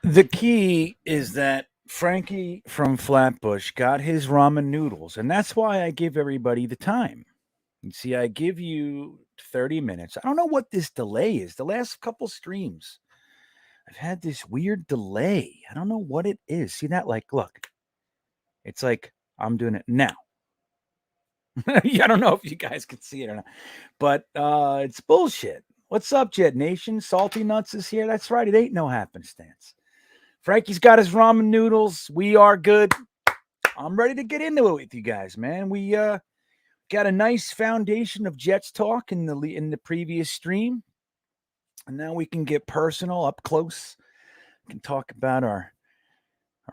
The key is that Frankie from Flatbush got his ramen noodles, and that's why I give everybody the time. You see, I give you 30 minutes. I don't know what this delay is. The last couple streams, I've had this weird delay. I don't know what it is. See that? Like, look, it's like I'm doing it now. I don't know if you guys can see it or not, but it's bullshit. What's up, Jetnation? Salty Nuts is here. That's right. It ain't no happenstance. Frankie's got his ramen noodles. We are good. I'm ready to get into it with you guys, man. We got a nice foundation of Jets talk in the previous stream, and now we can get personal, up close. We can talk about our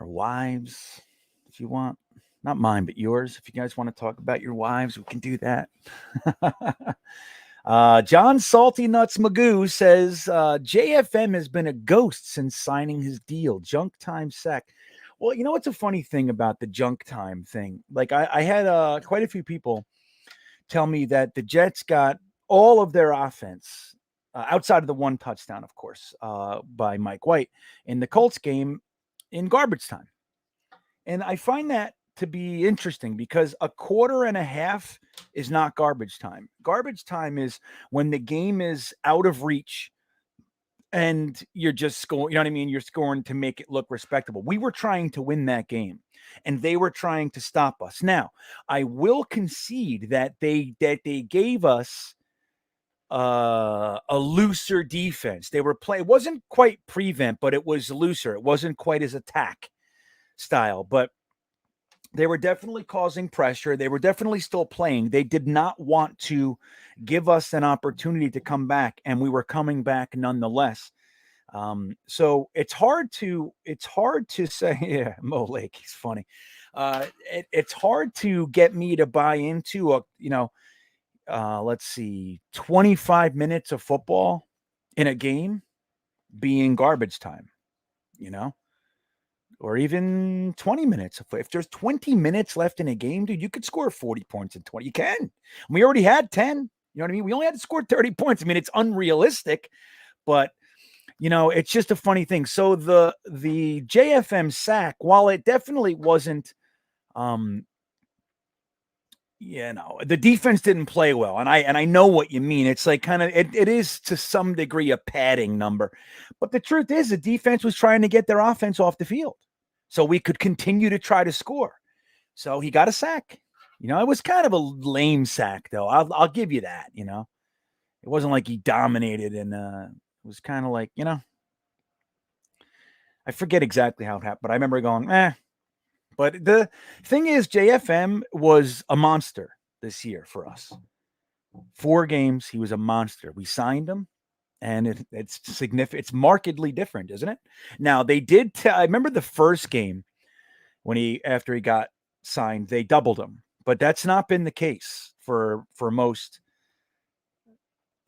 wives, if you want. Not mine, but yours. If you guys want to talk about your wives, we can do that. John Salty Nuts Magoo says JFM has been a ghost since signing his deal. Junk time sack. Well, you know what's a funny thing about the junk time thing? Like I had quite a few people tell me that the Jets got all of their offense outside of the one touchdown, of course, by Mike White in the Colts game in garbage time. And I find that to be interesting because a quarter and a half is not garbage time. Garbage time is when the game is out of reach and you're just scoring, you know what I mean? You're scoring to make it look respectable. We were trying to win that game and they were trying to stop us. Now, I will concede that they gave us a looser defense. They were it wasn't quite prevent, but it was looser. It wasn't quite as attack style, but they were definitely causing pressure. They were definitely still playing. They did not want to give us an opportunity to come back, and we were coming back nonetheless. So it's hard to say. Yeah, Mo Lake, he's funny. It's hard to get me to buy into let's see, 25 minutes of football in a game being garbage time. You know. Or even 20 minutes. If there's 20 minutes left in a game, dude, you could score 40 points in 20. You can. We already had 10. You know what I mean? We only had to score 30 points. I mean, it's unrealistic, but it's just a funny thing. So the JFM sack, while it definitely wasn't the defense didn't play well, and I know what you mean. It's like kind of it is to some degree a padding number, but the truth is the defense was trying to get their offense off the field so we could continue to try to score. So he got a sack. It was kind of a lame sack though. I'll give you that. It wasn't like he dominated, and it was kind of like I forget exactly how it happened, but I remember going But the thing is, JFM was a monster this year for us. 4 games, he was a monster. We signed him, and it's significant. It's markedly different, isn't it? Now they did. I remember the first game when after he got signed, they doubled him, but that's not been the case for most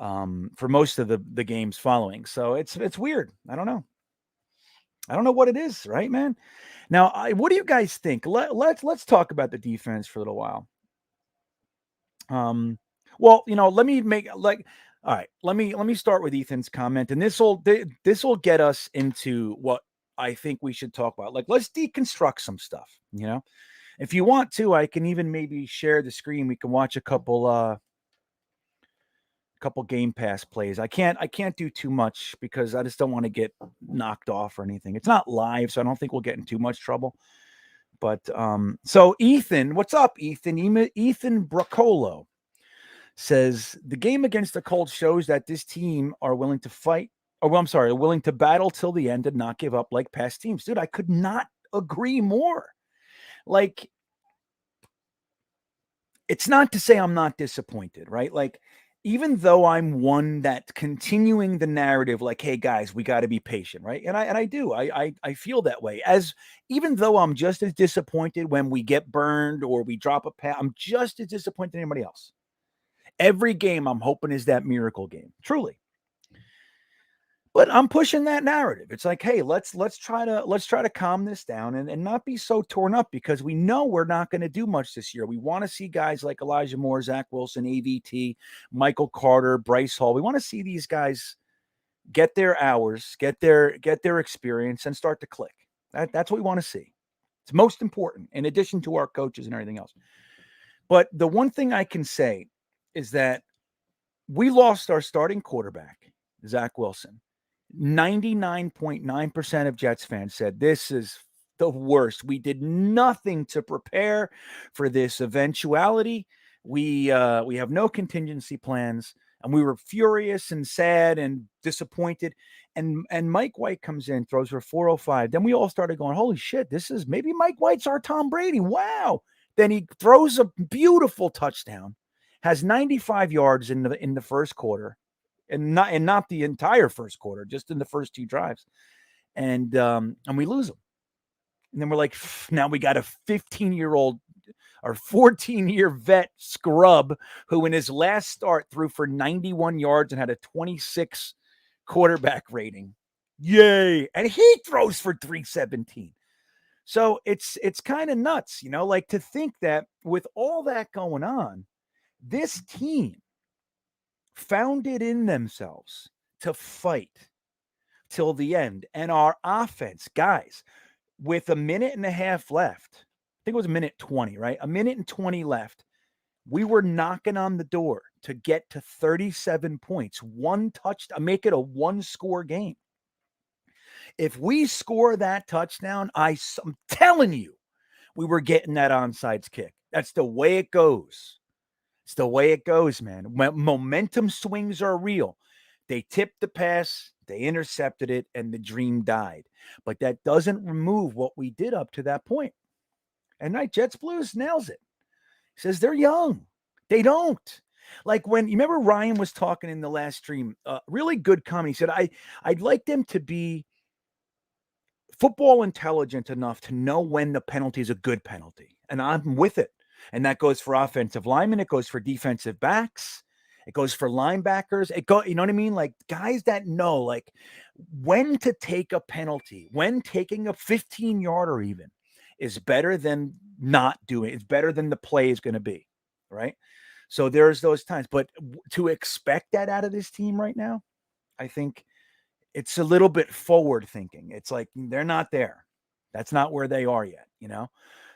of the games following. So it's weird. I don't know what it is, right, man? Now, what do you guys think? Let's talk about the defense for a little while. Well, let me all right. Let me start with Ethan's comment, and this will get us into what I think we should talk about. Like, let's deconstruct some stuff. If you want to, I can even maybe share the screen. We can watch a couple Game Pass plays. I can't do too much because I just don't want to get knocked off or anything. It's not live, so I don't think we'll get in too much trouble. But so Ethan, what's up, Ethan? Ethan Bracolo says the game against the Colts shows that this team are willing to fight. Oh, well, I'm sorry, willing to battle till the end and not give up like past teams. Dude, I could not agree more. Like, it's not to say I'm not disappointed, right? Like, even though I'm one that continuing the narrative, like, hey guys, we got to be patient, right? And I do. I feel that way. As even though I'm just as disappointed when we get burned or we drop a pass, I'm just as disappointed as anybody else. Every game I'm hoping is that miracle game, truly. But I'm pushing that narrative. It's like, hey, let's try to calm this down and not be so torn up because we know we're not going to do much this year. We want to see guys like Elijah Moore, Zach Wilson, AVT, Michael Carter, Bryce Hall. We want to see these guys, get their hours, get their experience, and start to click. That's what we want to see. It's most important, in addition to our coaches and everything else. But the one thing I can say is that we lost our starting quarterback, Zach Wilson. 99.9% of Jets fans said this is the worst. We did nothing to prepare for this eventuality. We have no contingency plans, and we were furious and sad and disappointed. And Mike White comes in, throws for 405. Then we all started going, holy shit, this is maybe Mike White's our Tom Brady. Wow. Then he throws a beautiful touchdown, has 95 yards in the first quarter, and not the entire first quarter, just in the first two drives, and we lose them. And then we're like, now we got a 15-year-old or 14-year vet scrub who in his last start threw for 91 yards and had a 26 quarterback rating. Yay. And he throws for 317. So it's kind of nuts, like to think that with all that going on, this team found it in themselves to fight till the end. And our offense, guys, with a minute and a half left, I think it was a minute 20, right? A minute and 20 left. We were knocking on the door to get to 37 points, one touchdown, make it a one-score game. If we score that touchdown, I'm telling you, we were getting that onside kick. That's the way it goes. It's the way it goes, man. Momentum swings are real. They tipped the pass, they intercepted it, and the dream died. But that doesn't remove what we did up to that point. And right, Jets Blues nails it. He says they're young. They don't. Like when you remember Ryan was talking in the last stream, really good comment. He said, I'd like them to be football intelligent enough to know when the penalty is a good penalty. And I'm with it. And that goes for offensive linemen. It goes for defensive backs. It goes for linebackers. You know what I mean? Like guys that know like when to take a penalty, when taking a 15-yarder even is better than not doing it. It's better than the play is going to be, right? So there's those times. But to expect that out of this team right now, I think it's a little bit forward thinking. It's like they're not there. That's not where they are yet,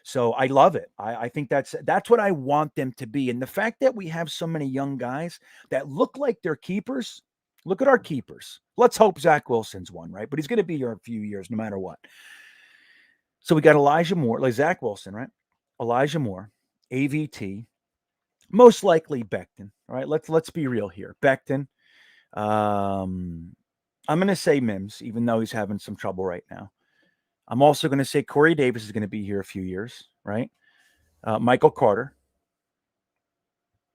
So I love it. I think that's what I want them to be. And the fact that we have so many young guys that look like they're keepers. Look at our keepers. Let's hope Zach Wilson's one, right? But he's going to be here a few years no matter what. So we got Elijah Moore, like Zach Wilson, right? Elijah Moore, AVT, most likely Becton, right? Let's be real here. Becton. I'm going to say Mims, even though he's having some trouble right now. I'm also going to say Corey Davis is going to be here a few years, right? Michael Carter.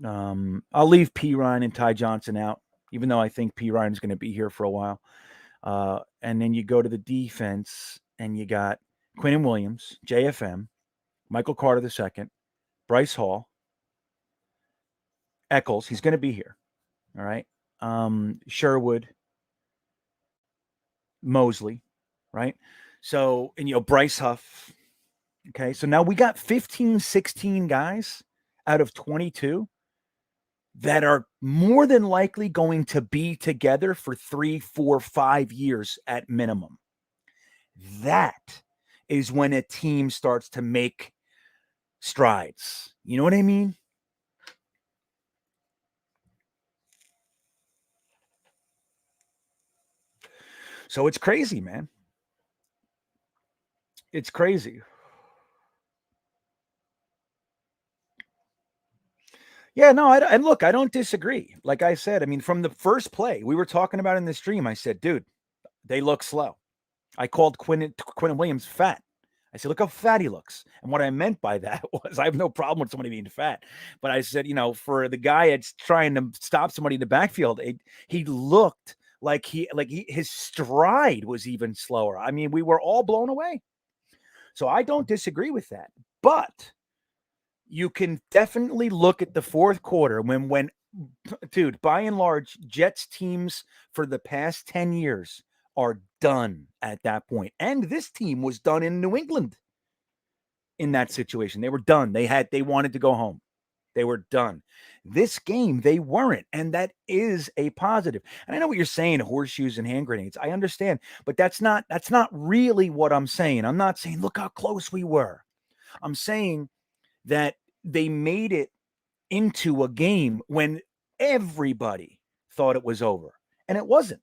I'll leave P. Ryan and Ty Johnson out, even though I think P. Ryan is going to be here for a while. And then you go to the defense, and you got Quinn Williams, JFM, Michael Carter II, Bryce Hall, Eccles. He's going to be here, all right? Sherwood, Mosley, right? So, and Bryce Huff. Okay. So now we got 15, 16 guys out of 22 that are more than likely going to be together for 3, 4, 5 years at minimum. That is when a team starts to make strides. You know what I mean? So it's crazy, man. It's crazy. Yeah, no, and look, I don't disagree. Like I said, I mean, from the first play we were talking about in the stream, I said, dude, they look slow. I called Quinn Williams fat. I said, look how fat he looks. And what I meant by that was I have no problem with somebody being fat. But I said, for the guy that's trying to stop somebody in the backfield, he looked like his stride was even slower. I mean, we were all blown away. So I don't disagree with that. But you can definitely look at the fourth quarter when dude, by and large, Jets teams for the past 10 years are done at that point. And this team was done in New England in that situation. They were done. They wanted to go home. They were done. This game, they weren't. And that is a positive. And I know what you're saying, horseshoes and hand grenades. I understand, but that's not really what I'm saying. I'm not saying, look how close we were. I'm saying that they made it into a game when everybody thought it was over. And it wasn't.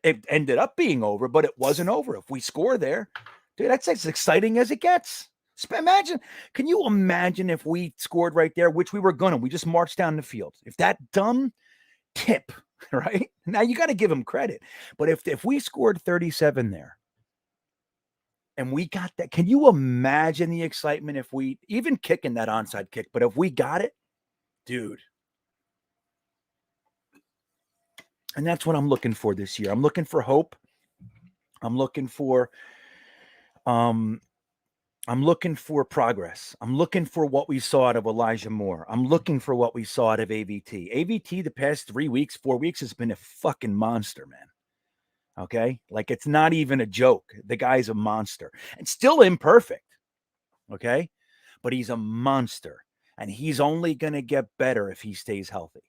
It ended up being over, but it wasn't over. If we score there, dude, that's as exciting as it gets. Imagine, can you imagine if we scored right there, which we were gonna? We just marched down the field. If that dumb tip, right? Now you got to give him credit. But if we scored 37 there and we got that, can you imagine the excitement if we even kicking that onside kick? But if we got it, dude. And that's what I'm looking for this year. I'm looking for hope. I'm looking for progress. I'm looking for what we saw out of Elijah Moore. I'm looking for what we saw out of AVT. AVT the past 3 weeks, 4 weeks has been a fucking monster, man. Okay? Like it's not even a joke. The guy's a monster. And still imperfect. Okay? But he's a monster. And he's only going to get better if he stays healthy.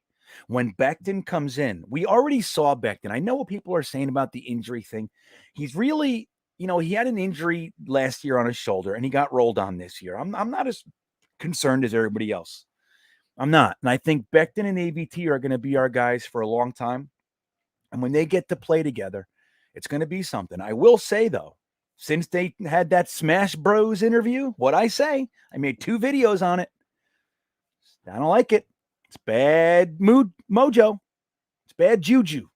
When Becton comes in, we already saw Becton. I know what people are saying about the injury thing. He's really, he had an injury last year on his shoulder and he got rolled on this year. I'm not as concerned as everybody else. I'm not. And I think Becton and AVT are going to be our guys for a long time. And when they get to play together, it's going to be something. I will say, though, since they had that Smash Bros interview, what I say, I made 2 videos on it. I don't like it. It's bad mojo. It's bad juju.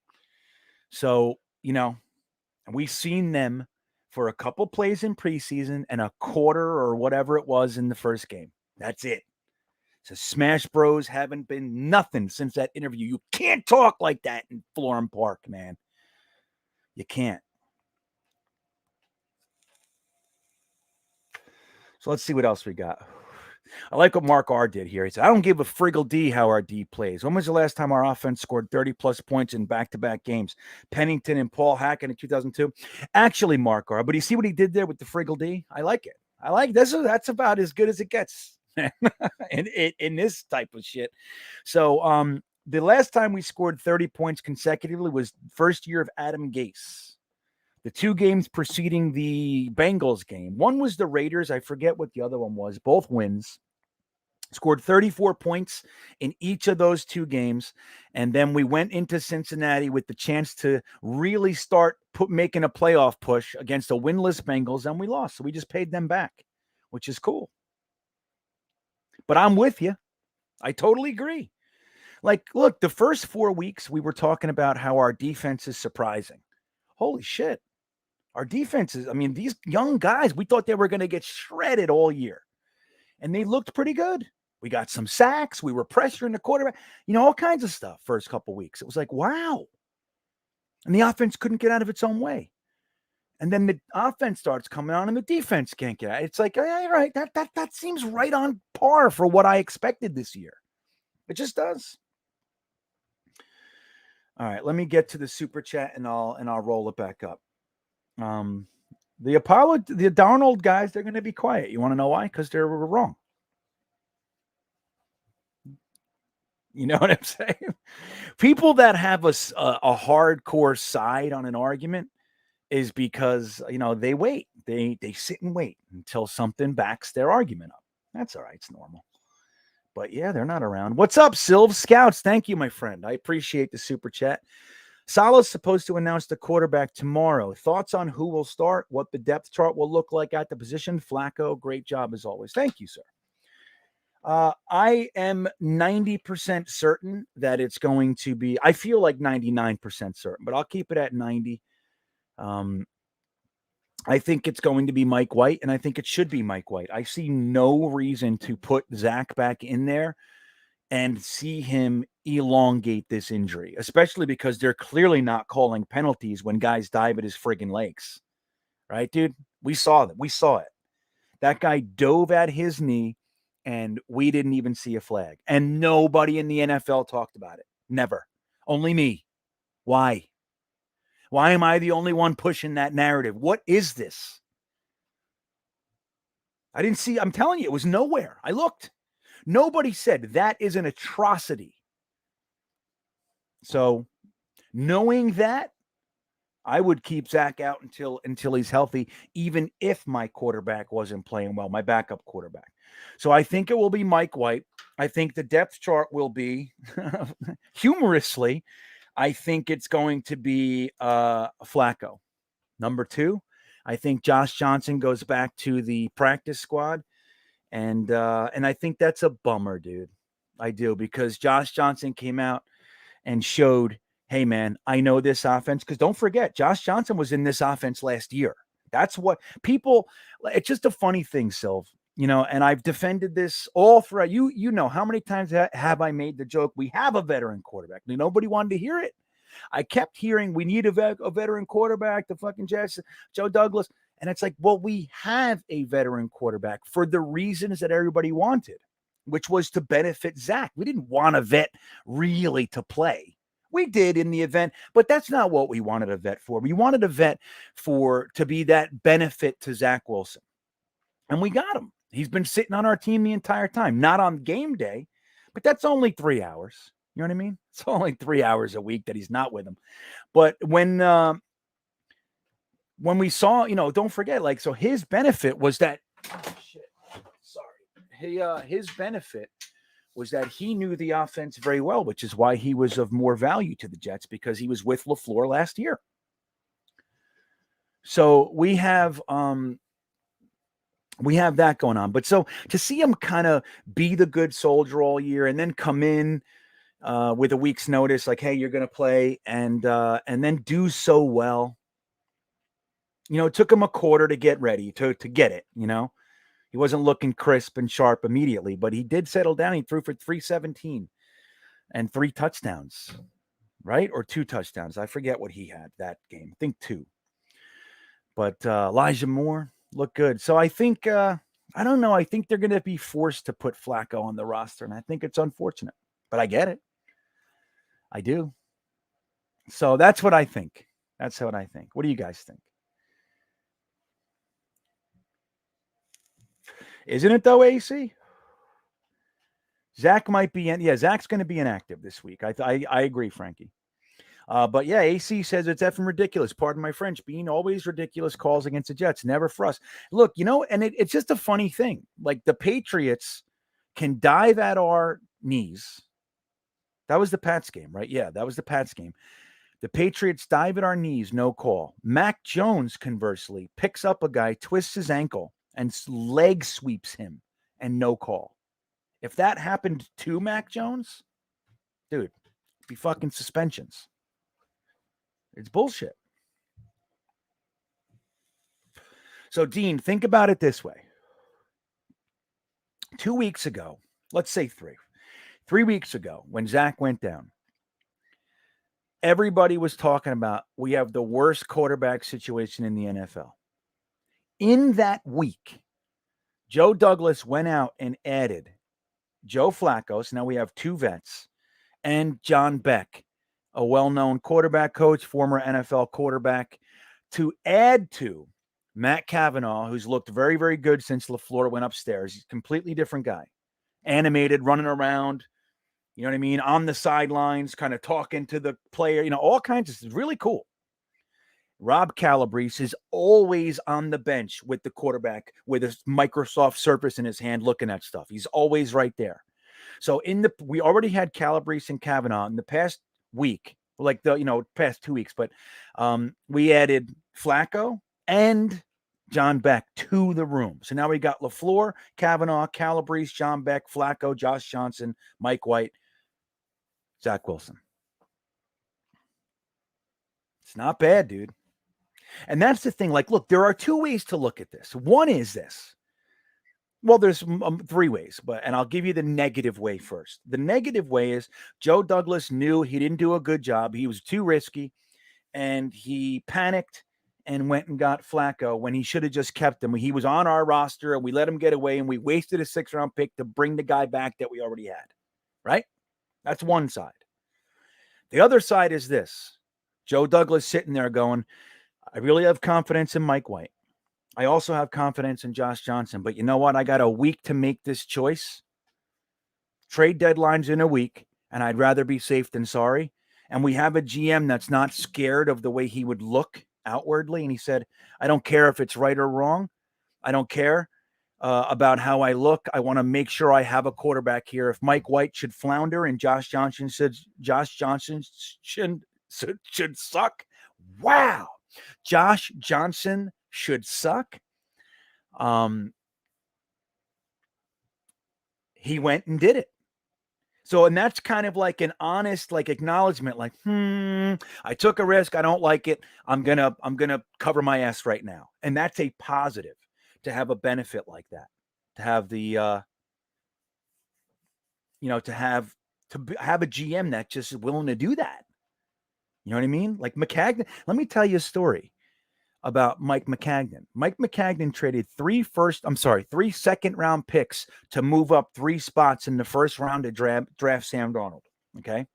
So, we've seen them for a couple plays in preseason and a quarter or whatever it was in the first game. That's it. So Smash Bros haven't been nothing since that interview. You can't talk like that in Florham Park, man. You can't. So let's see what else we got. I like what Mark R did here. He said, I don't give a friggle D how our D plays. When was the last time our offense scored 30-plus points in back-to-back games? Pennington and Paul Hackett in 2002? Actually, Mark R, but you see what he did there with the friggle D? I like it. I like this. That's about as good as it gets in this type of shit. So the last time we scored 30 points consecutively was first year of Adam Gase. The 2 games preceding the Bengals game. One was the Raiders. I forget what the other one was. Both wins. Scored 34 points in each of those 2 games. And then we went into Cincinnati with the chance to really start making a playoff push against a winless Bengals, and we lost. So we just paid them back, which is cool. But I'm with you. I totally agree. Like, look, the first 4 weeks, we were talking about how our defense is surprising. Holy shit. Our defenses, these young guys, we thought they were going to get shredded all year. And they looked pretty good. We got some sacks. We were pressuring the quarterback. All kinds of stuff first couple weeks. It was like, wow. And the offense couldn't get out of its own way. And then the offense starts coming on and the defense can't get out. It's like, all right, that seems right on par for what I expected this year. It just does. All right, let me get to the super chat and I'll roll it back up. The Darnold guys, they're going to be quiet. You want to know why? Because they're wrong. You know what I'm saying? People that have a hardcore side on an argument is because, they wait. They sit and wait until something backs their argument up. That's all right. It's normal. But yeah, they're not around. What's up, Sylv Scouts? Thank you, my friend. I appreciate the super chat. Salah's supposed to announce the quarterback tomorrow. Thoughts on who will start, what the depth chart will look like at the position? Flacco, great job as always. Thank you, sir. I am 90% certain that it's going to be, I feel like 99% certain, but I'll keep it at 90. I think it's going to be Mike White, and I think it should be Mike White. I see no reason to put Zach back in there and see him elongate this injury, especially because they're clearly not calling penalties when guys dive at his friggin' legs. Right, dude? We saw that. We saw it. That guy dove at his knee, and we didn't even see a flag. And nobody in the NFL talked about it. Never. Only me. Why? Why am I the only one pushing that narrative? What is this? I didn't see. I'm telling you, it was nowhere. I looked. Nobody said that is an atrocity. So knowing that, I would keep Zach out until he's healthy, even if my quarterback wasn't playing well, my backup quarterback. So I think it will be Mike White. I think the depth chart will be, humorously, I think it's going to be Flacco. Number 2, I think Josh Johnson goes back to the practice squad, and I think that's a bummer, dude. I do, because Josh Johnson came out and showed, hey, man, I know this offense. Because don't forget, Josh Johnson was in this offense last year. That's what people, it's just a funny thing, Sylv, and I've defended this all throughout. You know, how many times have I made the joke, we have a veteran quarterback? Nobody wanted to hear it. I kept hearing, we need a veteran quarterback, the fucking Jets, Joe Douglas. And it's like, well, we have a veteran quarterback for the reasons that everybody wanted, which was to benefit Zach. We didn't want a vet really to play. We did in the event, but that's not what we wanted a vet for. We wanted a vet to be that benefit to Zach Wilson. And we got him. He's been sitting on our team the entire time, not on game day, but that's only 3 hours. You know what I mean? It's only 3 hours a week that he's not with him. But when we saw, don't forget, so his benefit was that, his benefit was that he knew the offense very well, which is why he was of more value to the Jets, because he was with LaFleur last year. So we have that going on. But so to see him kind of be the good soldier all year and then come in with a week's notice, like, hey, you're going to play, and then do so well. It took him a quarter to get ready, to get it, He wasn't looking crisp and sharp immediately, but he did settle down. He threw for 317 and 3 touchdowns, right? Or 2 touchdowns. I forget what he had that game. I think 2. But Elijah Moore looked good. So I think, I don't know. I think they're going to be forced to put Flacco on the roster, and I think it's unfortunate. But I get it. I do. So that's what I think. That's what I think. What do you guys think? Isn't it though, AC? Zach might be in. Yeah, Zach's going to be inactive this week. I agree, Frankie. But yeah, AC says it's effing ridiculous. Pardon my French. Being always ridiculous calls against the Jets. Never for us. Look, and it's just a funny thing. Like, the Patriots can dive at our knees. That was the Pats game, right? Yeah, that was the Pats game. The Patriots dive at our knees, no call. Mac Jones, conversely, picks up a guy, twists his ankle, and leg sweeps him, and no call. If that happened to Mac Jones, dude, it'd be fucking suspensions. It's bullshit. So, Dean, think about it this way. 2 weeks ago, let's say 3 weeks ago, when Zach went down, everybody was talking about, we have the worst quarterback situation in the NFL. In that week, Joe Douglas went out and added Joe Flacco. So now we have 2 vets, and John Beck, a well-known quarterback coach, former NFL quarterback, to add to Matt Cavanaugh, who's looked very, very good since LaFleur went upstairs. He's a completely different guy. Animated, running around, you know what I mean, on the sidelines, kind of talking to the player, all kinds of stuff. Really cool. Rob Calabrese is always on the bench with the quarterback with a Microsoft Surface in his hand looking at stuff. He's always right there. So we already had Calabrese and Cavanaugh in the past week, like past 2 weeks, but we added Flacco and John Beck to the room. So now we got LaFleur, Cavanaugh, Calabrese, John Beck, Flacco, Josh Johnson, Mike White, Zach Wilson. It's not bad, dude. And that's the thing. Like, look, there are 2 ways to look at this. One is this. Well, there's 3 ways, and I'll give you the negative way first. The negative way is Joe Douglas knew he didn't do a good job. He was too risky, and he panicked and went and got Flacco when he should have just kept him. He was on our roster, and we let him get away, and we wasted a 6th-round pick to bring the guy back that we already had, right? That's one side. The other side is this. Joe Douglas sitting there going, I really have confidence in Mike White. I also have confidence in Josh Johnson. But you know what? I got a week to make this choice. Trade deadline's in a week, and I'd rather be safe than sorry. And we have a GM that's not scared of the way he would look outwardly. And he said, I don't care if it's right or wrong. I don't care about how I look. I want to make sure I have a quarterback here. If Mike White should flounder and Josh Johnson should suck, wow. Josh Johnson should suck. He went and did it. So, and that's kind of like an honest, like acknowledgement, like, I took a risk. I don't like it. I'm gonna cover my ass right now. And that's a positive to have a benefit like that, to have the, to have a GM that just is willing to do that. You know what I mean? Like Maccagnan. Let me tell you a story about Mike Maccagnan. Mike Maccagnan traded 3 second round picks to move up 3 spots in the first round to draft Sam Darnold. Okay.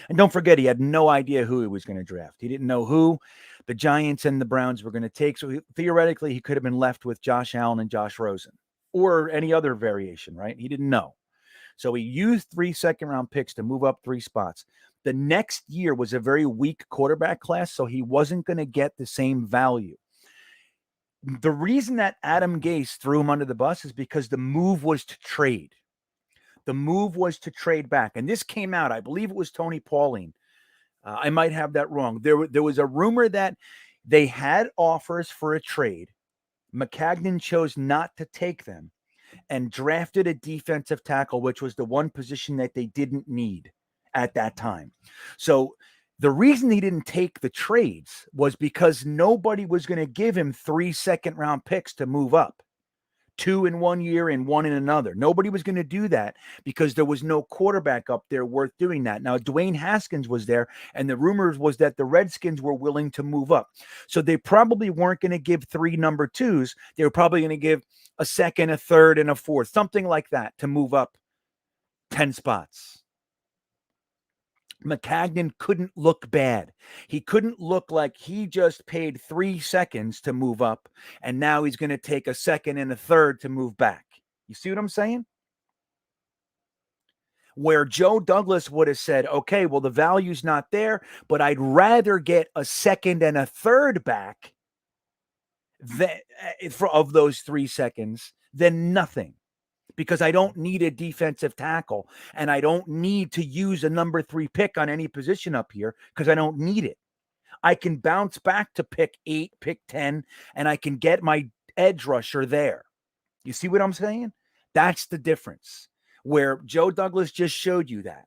And don't forget, he had no idea who he was going to draft. He didn't know who the Giants and the Browns were going to take. So theoretically, he could have been left with Josh Allen and Josh Rosen or any other variation, right? He didn't know. So he used 3 second round picks to move up 3 spots. The next year was a very weak quarterback class, so he wasn't going to get the same value. The reason that Adam Gase threw him under the bus is because the move was to trade. The move was to trade back. And this came out, I believe it was Tony Pauline. I might have that wrong. There was a rumor that they had offers for a trade. Maccagnan chose not to take them and drafted a defensive tackle, which was the one position that they didn't need at that time. So the reason he didn't take the trades was because nobody was going to give him 3 second round picks to move up, 2 in 1 year and 1 in another. Nobody was going to do that because there was no quarterback up there worth doing that. Now, Dwayne Haskins was there, and the rumors was that the Redskins were willing to move up. So they probably weren't going to give 3 number 2s. They were probably going to give a second, a third, and a fourth, something like that to move up 10 spots. Maccagnan couldn't look bad. He couldn't look like he just paid 3 seconds to move up, and now he's going to take a second and a third to move back. You see what I'm saying? Where Joe Douglas would have said, okay, well, the value's not there, but I'd rather get a second and a third back of those 3 seconds than nothing. Because I don't need a defensive tackle and I don't need to use a number 3 pick on any position up here because I don't need it. I can bounce back to pick 8, pick 10, and I can get my edge rusher there. You see what I'm saying? That's the difference. Where Joe Douglas just showed you that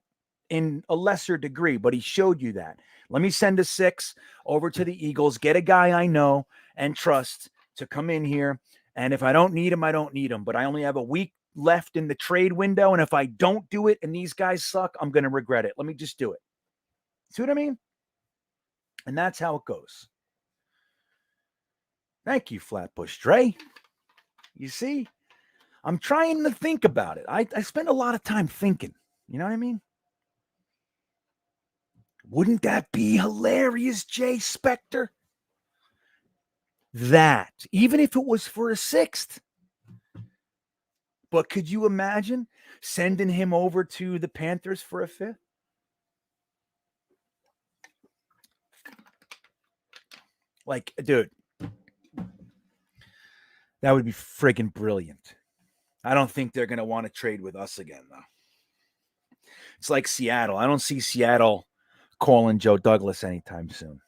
in a lesser degree, but he showed you that. Let me send a 6 over to the Eagles, get a guy I know and trust to come in here. And if I don't need him, I don't need him. But I only have a week left in the trade window, and if I don't do it and these guys suck, I'm going to regret it. Let me just do it. See what I mean? And that's how it goes. Thank you, Flatbush Dre. You see, I'm trying to think about it. I spend a lot of time thinking. You know what I mean? Wouldn't that be hilarious, Jay Spector? That, even if it was for a 6th. But could you imagine sending him over to the Panthers for a 5th? Like, dude, that would be friggin' brilliant. I don't think they're going to want to trade with us again, though. It's like Seattle. I don't see Seattle calling Joe Douglas anytime soon.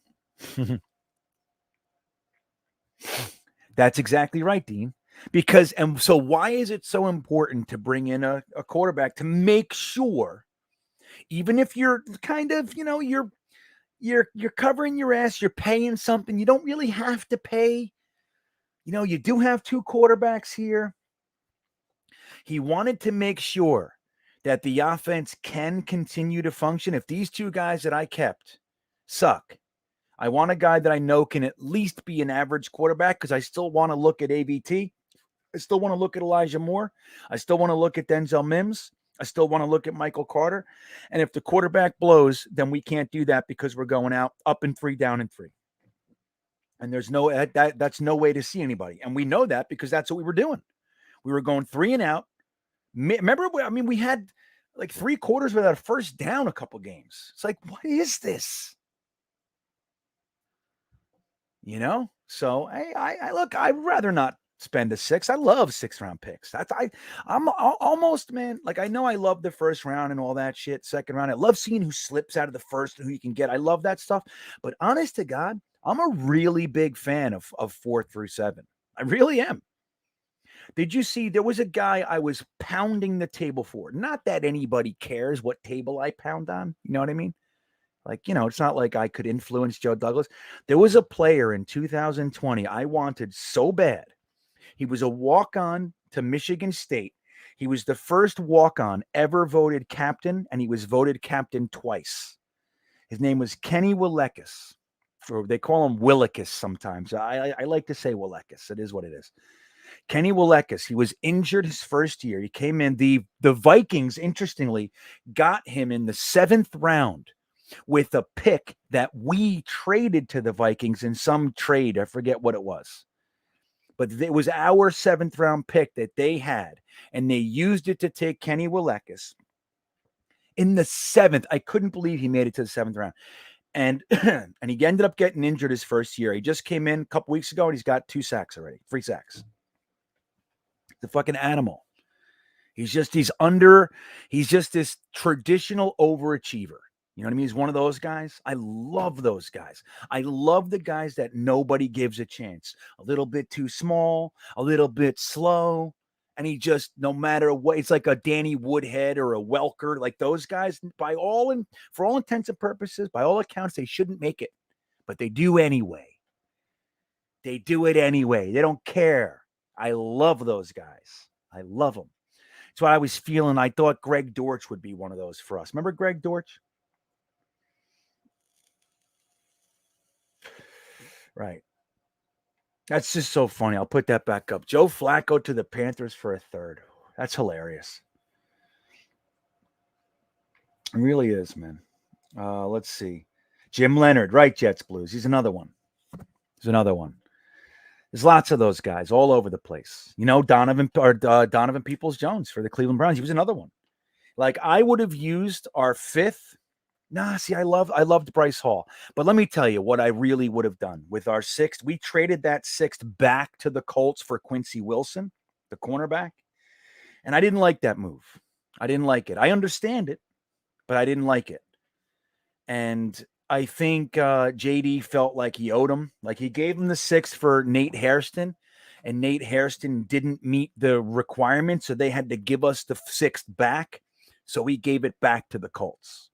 That's exactly right, Dean. Because, and so why is it so important to bring in a quarterback to make sure, even if you're kind of, you're covering your ass, you're paying something you don't really have to pay. You do have 2 quarterbacks here. He wanted to make sure that the offense can continue to function. If these 2 guys that I kept suck, I want a guy that I know can at least be an average quarterback because I still want to look at AVT. I still want to look at Elijah Moore. I still want to look at Denzel Mims. I still want to look at Michael Carter. And if the quarterback blows, then we can't do that because we're going out up and 3, down and 3. And there's that's no way to see anybody. And we know that because that's what we were doing. We were going 3 and out Remember, we had like 3/4 without a first down a couple games. It's like, what is this? So I look, I'd rather not spend a six. I love 6th round picks. I'm almost, man, like, I know I love the first round and all that shit, second round. I love seeing who slips out of the first and who you can get. I love that stuff. But honest to God, I'm a really big fan of 4 through 7. I really am. Did you see there was a guy I was pounding the table for? Not that anybody cares what table I pound on. You know what I mean? Like, it's not like I could influence Joe Douglas. There was a player in 2020 I wanted so bad. He was a walk-on to Michigan State. He was the first walk-on ever voted captain, and he was voted captain twice. His name was Kenny Willekes, or they call him Willekes sometimes. I like to say Willekes. It is what it is. Kenny Willekes, he was injured his first year. He came in. The Vikings, interestingly, got him in the 7th round with a pick that we traded to the Vikings in some trade. I forget what it was. But it was our 7th round pick that they had, and they used it to take Kenny Willekes in the 7th. I couldn't believe he made it to the 7th round. And and he ended up getting injured his first year. He just came in a couple weeks ago, and he's got 2 sacks already, 3 sacks. The fucking animal. He's just this traditional overachiever. You know what I mean? He's one of those guys. I love those guys. I love the guys that nobody gives a chance. A little bit too small, a little bit slow. And he just, no matter what, it's like a Danny Woodhead or a Welker. Like those guys, for all intents and purposes, by all accounts, they shouldn't make it. But they do anyway. They do it anyway. They don't care. I love those guys. I love them. That's what I was feeling. I thought Greg Dortch would be one of those for us. Remember Greg Dortch? Right. That's just so funny. I'll put that back up. Joe Flacco to the Panthers for a third. That's hilarious. It really is, man. Let's see. Jim Leonard, right? Jets Blues. He's another one. There's lots of those guys all over the place. Donovan Peoples-Jones for the Cleveland Browns. He was another one. Like, I would have used our 5th. I loved Bryce Hall. But let me tell you what I really would have done with our 6th. We traded that 6th back to the Colts for Quincy Wilson, the cornerback. And I didn't like that move. I didn't like it. I understand it, but I didn't like it. And I think JD felt like he owed him. Like, he gave him the 6th for Nate Hairston, and Nate Hairston didn't meet the requirements, so they had to give us the 6th back. So he gave it back to the Colts.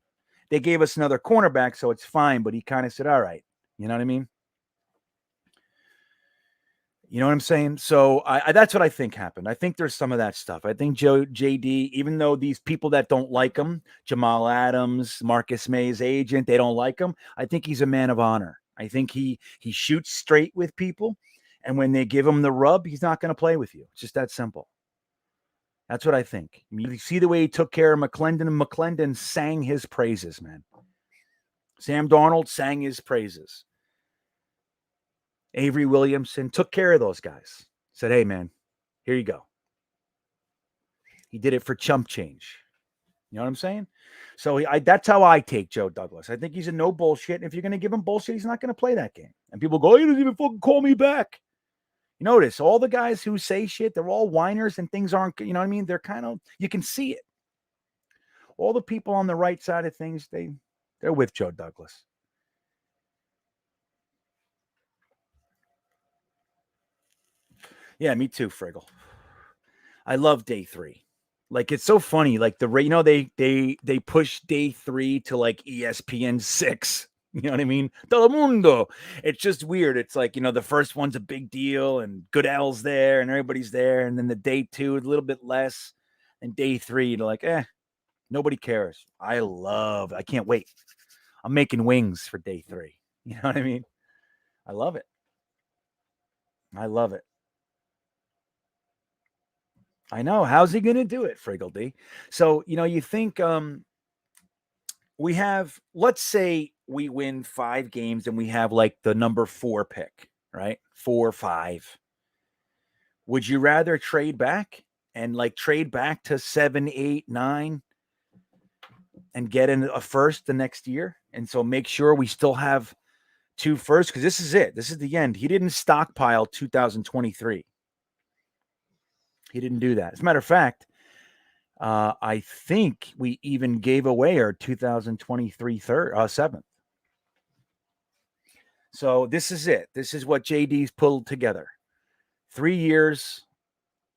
They gave us another cornerback, so it's fine, but he kind of said, all right. You know what I mean? You know what I'm saying? So that's what I think happened. I think there's some of that stuff. I think JD, even though these people that don't like him, Jamal Adams, Marcus May's agent, they don't like him, I think he's a man of honor. I think he shoots straight with people, and when they give him the rub, he's not going to play with you. It's just that simple. That's what I think. You see the way he took care of McClendon, and McClendon sang his praises, man. Sam Darnold sang his praises. Avery Williamson took care of those guys. Said, hey, man, here you go. He did it for chump change. You know what I'm saying? So that's how I take Joe Douglas. I think he's a no bullshit. And if you're going to give him bullshit, he's not going to play that game. And people go, he doesn't even fucking call me back. You notice all the guys who say shit, they're all whiners and things aren't, you know what I mean? They're kind of, you can see it. All the people on the right side of things, they're with Joe Douglas. Yeah, me too, Friggle. I love day 3. Like, it's so funny. Like, they push day 3 to like ESPN 6. You know what I mean? Telemundo. It's just weird. It's like, the first one's a big deal and Goodell's there and everybody's there. And then the day 2 is a little bit less. And day 3, you're like, nobody cares. I can't wait. I'm making wings for day 3. You know what I mean? I love it. I know. How's he going to do it, Friggledy? So, you think we have, let's say we win 5 games and we have like the number 4 pick, right? 4 or 5. Would you rather trade back and like trade back to 7, 8, 9 and get in a first the next year. And so make sure we still have 2 firsts, because this is it. This is the end. He didn't stockpile 2023. He didn't do that. As a matter of fact, I think we even gave away our 2023 7th. So this is it. This is what JD's pulled together. 3 years.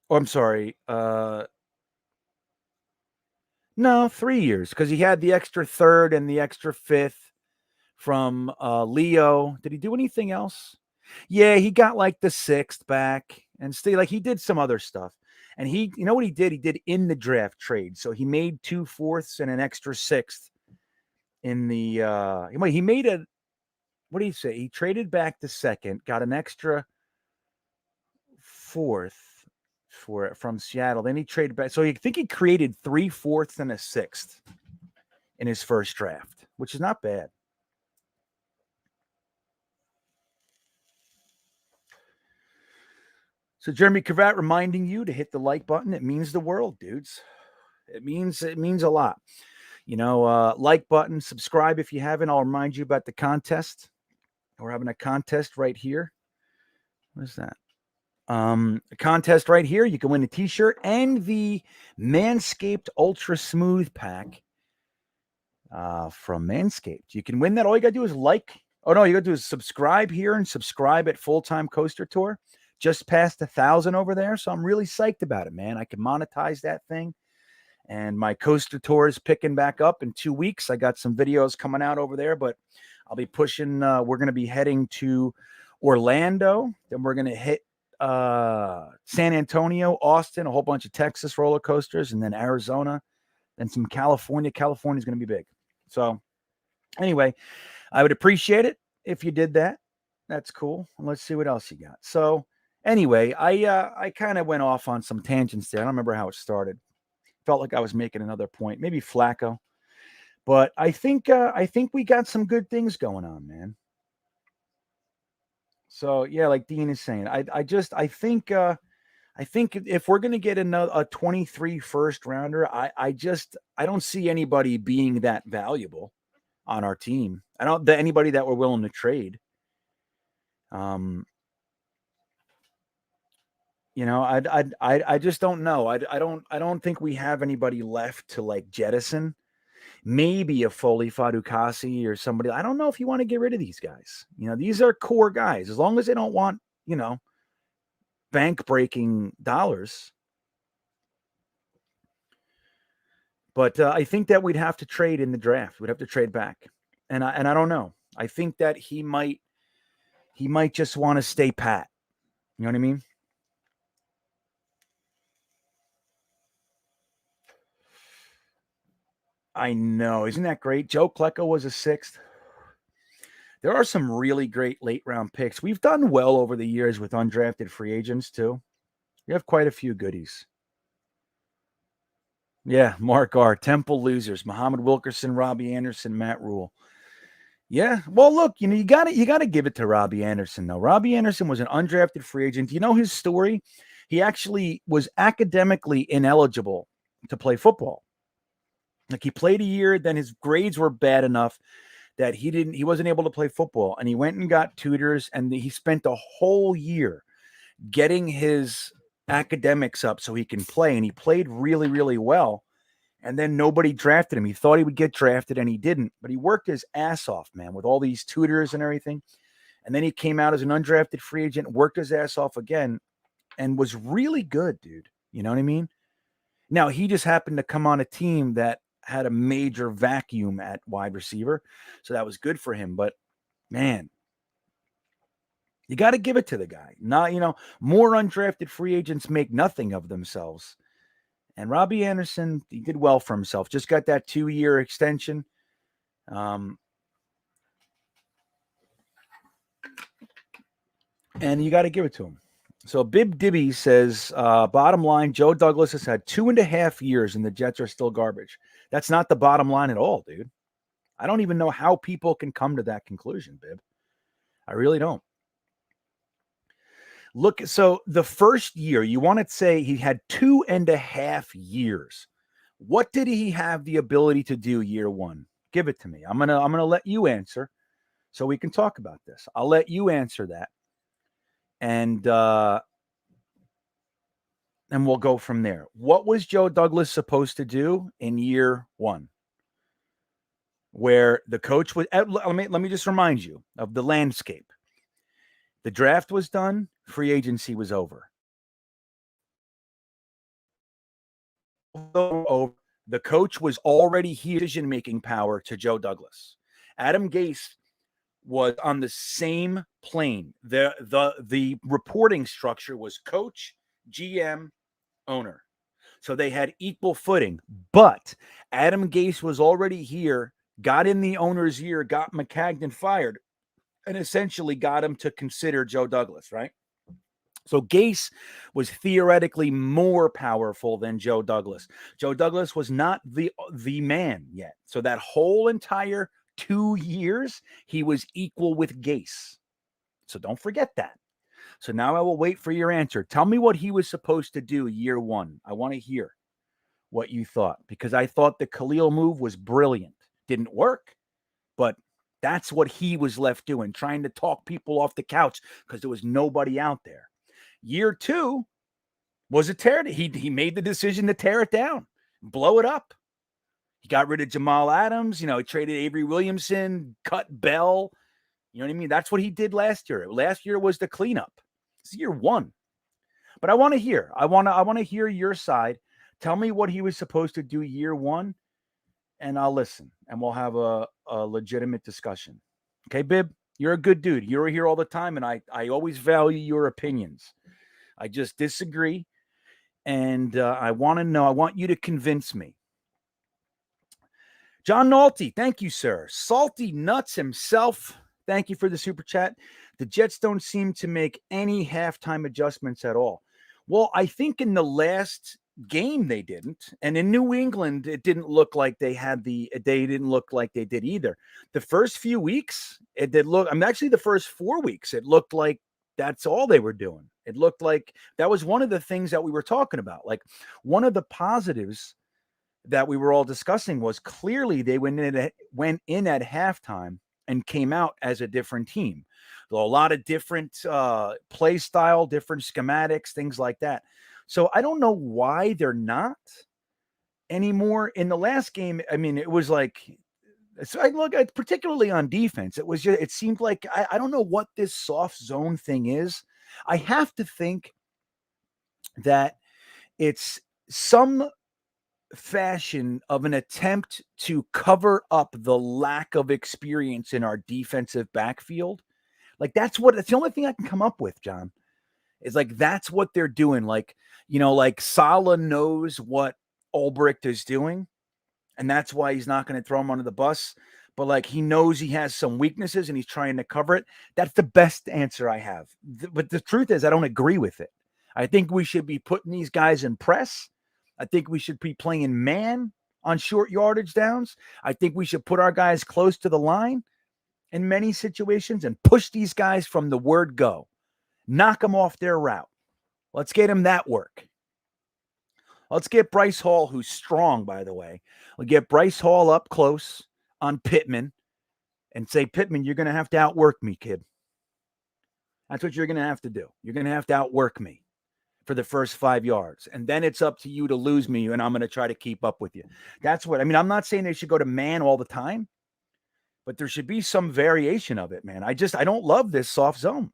Oh, I'm sorry. No, 3 years, because he had the extra 3rd and the extra 5th from Leo. Did he do anything else? Yeah, he got like the 6th back, and still, like, he did some other stuff. And he, you know what he did? He did in the draft trade. So he made 2 4ths and an extra 6th in the he made a, what do you say? He traded back the 2nd, got an extra 4th for it from Seattle. Then he traded back. So I think he created 3 4ths and a 6th in his first draft, which is not bad. So Jeremy Cravat reminding you to hit the like button. It means the world, dudes. It means a lot. You know, like button, subscribe if you haven't. I'll remind you about the contest. We're having a contest right here. What is that? A contest right here. You can win a t-shirt and the Manscaped Ultra Smooth Pack from Manscaped. You can win that. All you got to do is like. Oh, no, you got to do is subscribe here and subscribe at Full-Time Coaster Tour. Just past 1,000 over there. So I'm really psyched about it, man. I can monetize that thing. And my coaster tour is picking back up in 2 weeks. I got some videos coming out over there, but I'll be pushing. We're going to be heading to Orlando. Then we're going to hit San Antonio, Austin, a whole bunch of Texas roller coasters, and then Arizona, then some California. California is going to be big. So anyway, I would appreciate it if you did that. That's cool. Let's see what else you got. So anyway, I kind of went off on some tangents there. I don't remember how it started. Felt like I was making another point, maybe Flacco, but I think we got some good things going on, man. So yeah, like Dean is saying, I think if we're gonna get a 23 first rounder, I don't see anybody being that valuable on our team. I don't anybody that we're willing to trade. You know, I just don't know. I don't think we have anybody left to like jettison. Maybe a Foley Fadukasi or somebody. I don't know if you want to get rid of these guys. You know, these are core guys. As long as they don't want, you know, bank breaking dollars. But I think that we'd have to trade in the draft. We'd have to trade back, and I don't know. I think that he might just want to stay pat. You know what I mean? I know. Isn't that great? Joe Klecko was a 6th. There are some really great late round picks. We've done well over the years with undrafted free agents too. We have quite a few goodies. Yeah, Mark R. Temple losers. Muhammad Wilkerson, Robbie Anderson, Matt Rule. Yeah. Well, look, you know, you gotta give it to Robbie Anderson, though. Robbie Anderson was an undrafted free agent. You know his story? He actually was academically ineligible to play football. Like, he played a year, then his grades were bad enough that he wasn't able to play football, and he went and got tutors, and he spent a whole year getting his academics up so he can play, and he played really, really well. And then nobody drafted him. He thought he would get drafted, and he didn't, but he worked his ass off, man, with all these tutors and everything. And then he came out as an undrafted free agent, worked his ass off again, and was really good, dude. You know what I mean? Now, he just happened to come on a team that had a major vacuum at wide receiver. So that was good for him. But man, you got to give it to the guy. Not, you know, more undrafted free agents make nothing of themselves. And Robbie Anderson, he did well for himself. Just got that 2-year extension. And you got to give it to him. So Bib Dibby says, bottom line, Joe Douglas has had 2.5 years and the Jets are still garbage. That's not the bottom line at all, dude. I don't even know how people can come to that conclusion, Bib. I really don't. Look, so the first year, you want to say he had 2.5 years. What did he have the ability to do year one? Give it to me. I'm gonna let you answer so we can talk about this. I'll let you answer that. And we'll go from there. What was Joe Douglas supposed to do in year one? Where the coach was, let me just remind you of the landscape. The draft was done, free agency was over. The coach was already here, decision-making power to Joe Douglas. Adam Gase was on the same plane. The reporting structure was coach, GM, owner. So they had equal footing. But Adam Gase was already here, got in the owner's ear, got McCagnon fired, and essentially got him to consider Joe Douglas, right? So Gase was theoretically more powerful than Joe Douglas. Joe Douglas was not the man yet. So that whole entire 2 years, he was equal with Gase. So don't forget that. So now I will wait for your answer. Tell me what he was supposed to do year one. I want to hear what you thought, because I thought the Khalil move was brilliant. Didn't work, but that's what he was left doing, trying to talk people off the couch because there was nobody out there. Year two was a tear. He made the decision to tear it down, blow it up. He got rid of Jamal Adams. He traded Avery Williamson, cut Bell. You know what I mean? That's what he did last year. Last year was the cleanup. It's year one. But I want to hear. I want to hear your side. Tell me what he was supposed to do year one, and I'll listen, and we'll have a legitimate discussion. Okay, Bib? You're a good dude. You're here all the time, and I always value your opinions. I just disagree, and I want to know. I want you to convince me. John Nolte, thank you, sir. Salty Nuts himself, thank you for the super chat. The Jets don't seem to make any halftime adjustments at all. Well, I think in the last game they didn't, and in New England it didn't look like they didn't look like they did either. The first few weeks it did look. Actually the first 4 weeks it looked like that's all they were doing. It looked like that was one of the things that we were talking about. Like one of the positives that we were all discussing was clearly they went in at halftime and came out as a different team. A lot of different play style, different schematics, things like that. So I don't know why they're not anymore. In the last game, it was like, so I look at particularly on defense. It seemed like I don't know what this soft zone thing is. I have to think that it's some fashion of an attempt to cover up the lack of experience in our defensive backfield. Like that's the only thing I can come up with, John. Is like that's what they're doing. Like, like Saleh knows what Ulbricht is doing, and that's why he's not going to throw him under the bus. But like he knows he has some weaknesses and he's trying to cover it. That's the best answer I have. But the truth is, I don't agree with it. I think we should be putting these guys in press. I think we should be playing man on short yardage downs. I think we should put our guys close to the line in many situations and push these guys from the word go. Knock them off their route. Let's get them that work. Let's get Bryce Hall, who's strong, by the way. We'll get Bryce Hall up close on Pittman and say, Pittman, you're going to have to outwork me, kid. That's what you're going to have to do. You're going to have to outwork me for the first 5 yards. And then it's up to you to lose me, and I'm going to try to keep up with you. That's what, I'm not saying they should go to man all the time, but there should be some variation of it, man. I don't love this soft zone.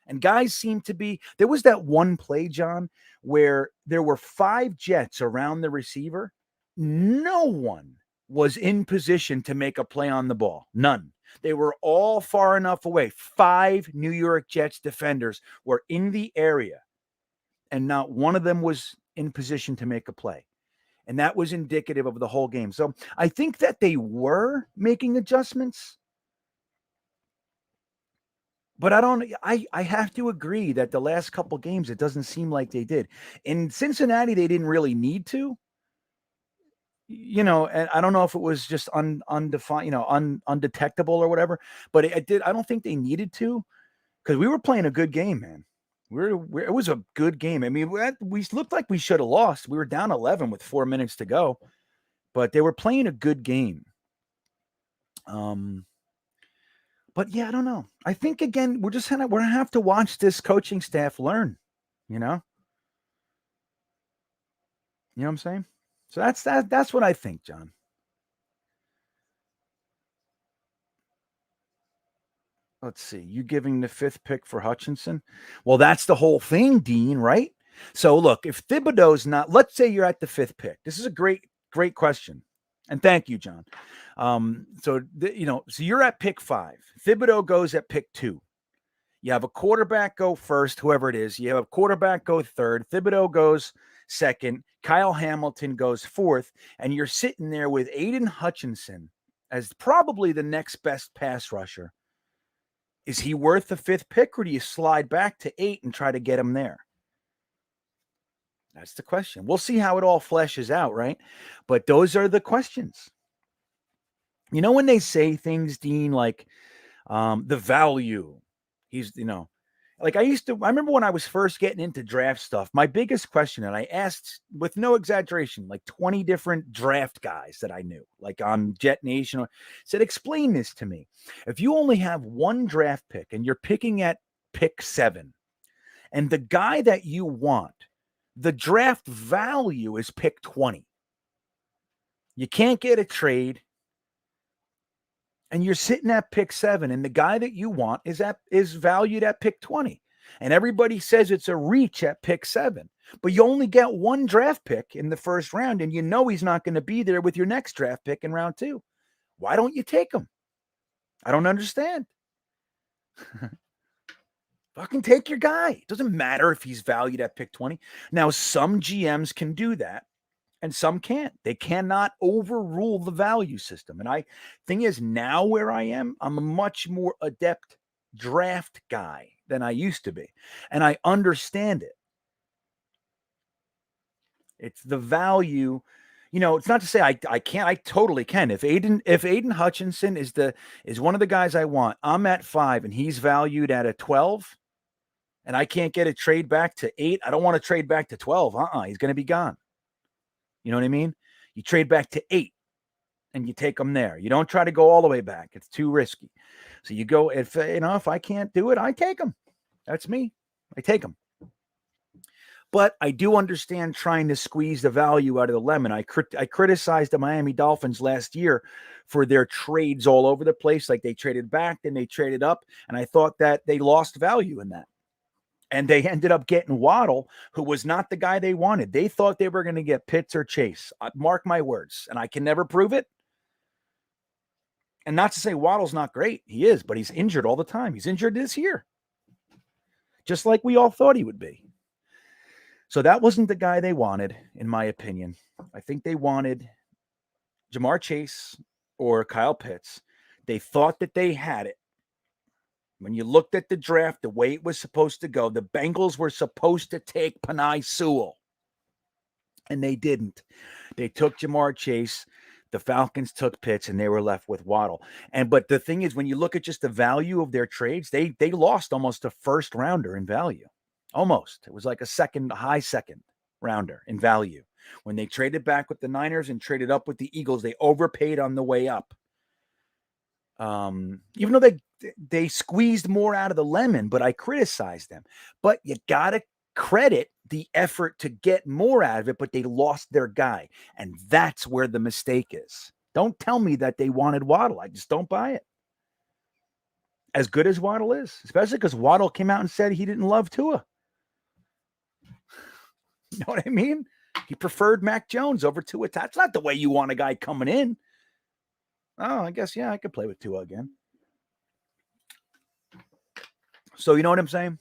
And guys seem to be, there was that one play, John, where there were 5 Jets around the receiver. No one was in position to make a play on the ball. None. They were all far enough away. 5 New York Jets defenders were in the area, and not one of them was in position to make a play. And that was indicative of the whole game. So I think that they were making adjustments. But I have to agree that the last couple games, it doesn't seem like they did. In Cincinnati, they didn't really need to, and I don't know if it was just undefined, undetectable or whatever, but it did. I don't think they needed to, because we were playing a good game, man. It was a good game. I mean, we looked like we should have lost. We were down 11 with 4 minutes to go, but they were playing a good game. But yeah, I don't know. I think again, we're gonna have to watch this coaching staff learn. You know, you know what I'm saying. So that's what I think, John. Let's see. You giving the 5th pick for Hutchinson? Well, that's the whole thing, Dean. Right? So look, if Thibodeau's not, let's say you're at the 5th pick. This is a great question, and thank you, John. So you're at pick 5. Thibodeau goes at pick 2. You have a quarterback go first, whoever it is. You have a quarterback go third. Thibodeau goes second. Kyle Hamilton goes fourth. And you're sitting there with Aiden Hutchinson as probably the next best pass rusher. Is he worth the 5th pick, or do you slide back to 8 and try to get him there? That's the question. We'll see how it all fleshes out, right? But those are the questions. You know, when they say things, Dean, like the value, he's, like I remember when I was first getting into draft stuff, my biggest question, and I asked with no exaggeration, like 20 different draft guys that I knew, like on Jetnation, said, explain this to me. If you only have one draft pick and you're picking at pick 7, and the guy that you want, the draft value is pick 20. You can't get a trade. And you're sitting at pick 7, and the guy that you want is valued at pick 20. And everybody says it's a reach at pick 7. But you only get one draft pick in the first round, and you know he's not going to be there with your next draft pick in round 2. Why don't you take him? I don't understand. Fucking take your guy. It doesn't matter if he's valued at pick 20. Now, some GMs can do that, and some can't. They cannot overrule the value system. And thing is, now where I am, I'm a much more adept draft guy than I used to be. And I understand it. It's the value. It's not to say I can't. I totally can. If Aiden Hutchinson is one of the guys I want, I'm at 5 and he's valued at a 12, and I can't get a trade back to 8. I don't want to trade back to 12. He's going to be gone. You know what I mean? You trade back to 8 and you take them there. You don't try to go all the way back. It's too risky. So you go, if I can't do it, I take them. That's me. I take them. But I do understand trying to squeeze the value out of the lemon. I criticized the Miami Dolphins last year for their trades all over the place. Like they traded back, then they traded up. And I thought that they lost value in that. And they ended up getting Waddle, who was not the guy they wanted. They thought they were going to get Pitts or Chase. Mark my words. And I can never prove it. And not to say Waddle's not great. He is, but he's injured all the time. He's injured this year. Just like we all thought he would be. So that wasn't the guy they wanted, in my opinion. I think they wanted Jamar Chase or Kyle Pitts. They thought that they had it. When you looked at the draft, the way it was supposed to go, the Bengals were supposed to take Penei Sewell, and they didn't. They took Jamar Chase. The Falcons took Pitts, and they were left with Waddle. But the thing is, when you look at just the value of their trades, they lost almost a first rounder in value. Almost. It was like a high second rounder in value. When they traded back with the Niners and traded up with the Eagles, they overpaid on the way up. Even though they squeezed more out of the lemon, but I criticized them. But you got to credit the effort to get more out of it, but they lost their guy. And that's where the mistake is. Don't tell me that they wanted Waddle. I just don't buy it. As good as Waddle is, especially because Waddle came out and said he didn't love Tua. You know what I mean? He preferred Mac Jones over Tua. That's not the way you want a guy coming in. Oh, I guess, yeah, I could play with Tua again. So you know what I'm saying?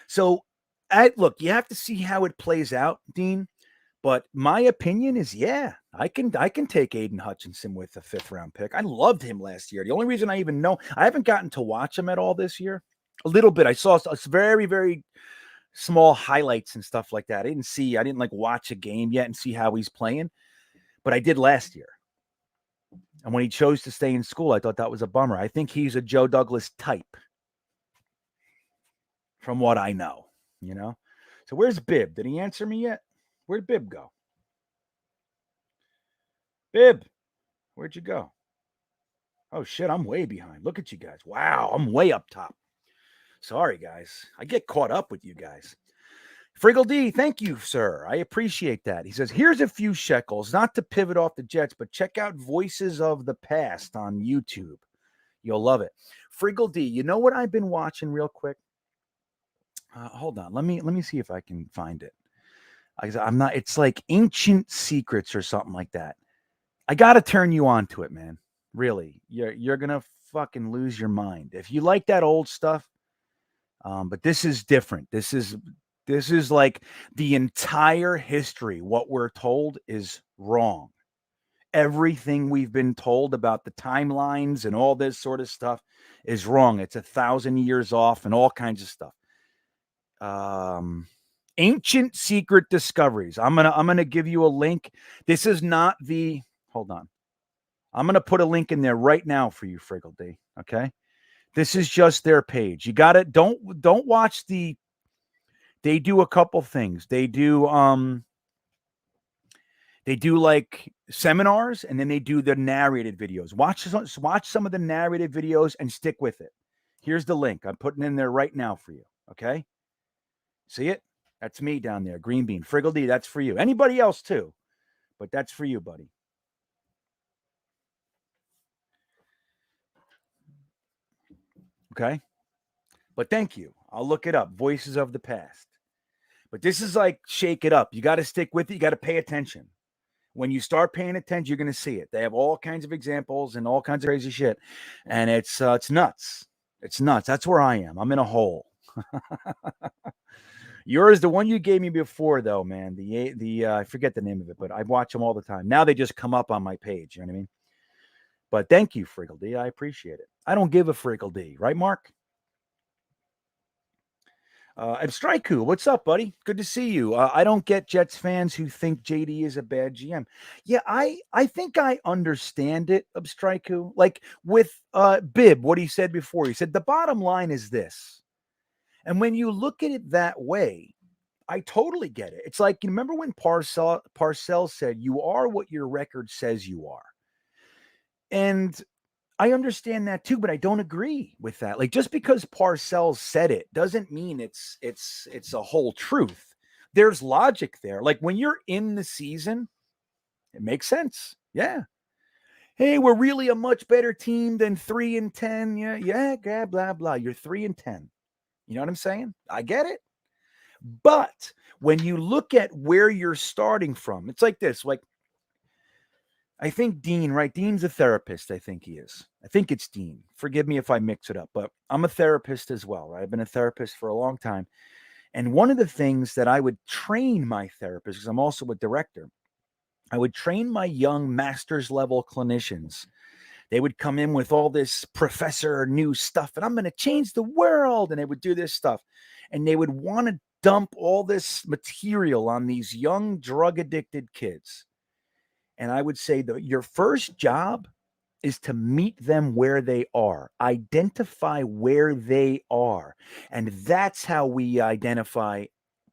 So, look, you have to see how it plays out, Dean. But my opinion is, yeah, I can take Aiden Hutchinson with a 5th round pick. I loved him last year. The only reason I even know, I haven't gotten to watch him at all this year. A little bit. I saw very, very small highlights and stuff like that. I didn't like watch a game yet and see how he's playing, but I did last year. And when he chose to stay in school, I thought that was a bummer. I think he's a Joe Douglas type. from what I know, you know. So where's Bib? Did he answer me yet? Where'd Bib go? Bib, where'd you go? Oh shit, I'm way behind. Look at you guys. Wow, I'm way up top. Sorry, guys. I get caught up with you guys. Friggle D, thank you, sir. I appreciate that. He says, here's a few shekels, not to pivot off the Jets, but check out Voices of the Past on YouTube. You'll love it. Friggle D, you know what I've been watching real quick? Hold on. Let me see if I can find it. I'm not, it's like Ancient Secrets or something like that. I got to turn you on to it, man. Really. You're going to fucking lose your mind. If you like that old stuff, but this is different. This is like the entire history. What we're told is wrong. Everything we've been told about the timelines and all this sort of stuff is wrong. It's 1,000 years off and all kinds of stuff. Ancient Secret Discoveries. I'm gonna give you a link. This is not the. Hold on. I'm gonna put a link in there right now for you, Friggle D. Okay. This is just their page. You got it. Don't watch the. They do a couple things. They do like seminars, and then they do the narrated videos. Watch some of the narrated videos and stick with it. Here's the link. I'm putting in there right now for you. Okay. See it? That's me down there. GreenBean. Friggle D, that's for you. Anybody else too. But that's for you, buddy. Okay. But thank you. I'll look it up. Voices of the Past. But this is like shake it up. You got to stick with it. You got to pay attention. When you start paying attention, you're going to see it. They have all kinds of examples and all kinds of crazy shit. And it's nuts. It's nuts. That's where I am. I'm in a hole. Yours, the one you gave me before, though, man. The I forget the name of it, but I watch them all the time. Now they just come up on my page. You know what I mean? But thank you, Friggle D. I appreciate it. I don't give a Friggle D, right, Mark? And Straiku, what's up, buddy? Good to see you. I don't get Jets fans who think JD is a bad GM. Yeah, I think I understand it, Straiku. Like with Bib, what he said before. He said the bottom line is this. And when you look at it that way, I totally get it. It's like, you remember when Parcells said, you are what your record says you are. And I understand that too, but I don't agree with that. Like, just because Parcells said it doesn't mean it's a whole truth. There's logic there. Like when you're in the season, it makes sense. Yeah. Hey, we're really a much better team than 3-10. Yeah, blah, blah. You're 3-10. You know what I'm saying? I get it. But when you look at where you're starting from, it's like this. Like, I think Dean, right? Dean's a therapist. I think he is. I think it's Dean. Forgive me if I mix it up, but I'm a therapist as well, right? I've been a therapist for a long time. And one of the things that I would train my therapist, because I'm also a director, I would train my young master's level clinicians. They would come in with all this professor new stuff, and I'm going to change the world. And they would do this stuff. And they would want to dump all this material on these young drug addicted kids. And I would say that your first job is to meet them where they are, identify where they are. And that's how we identify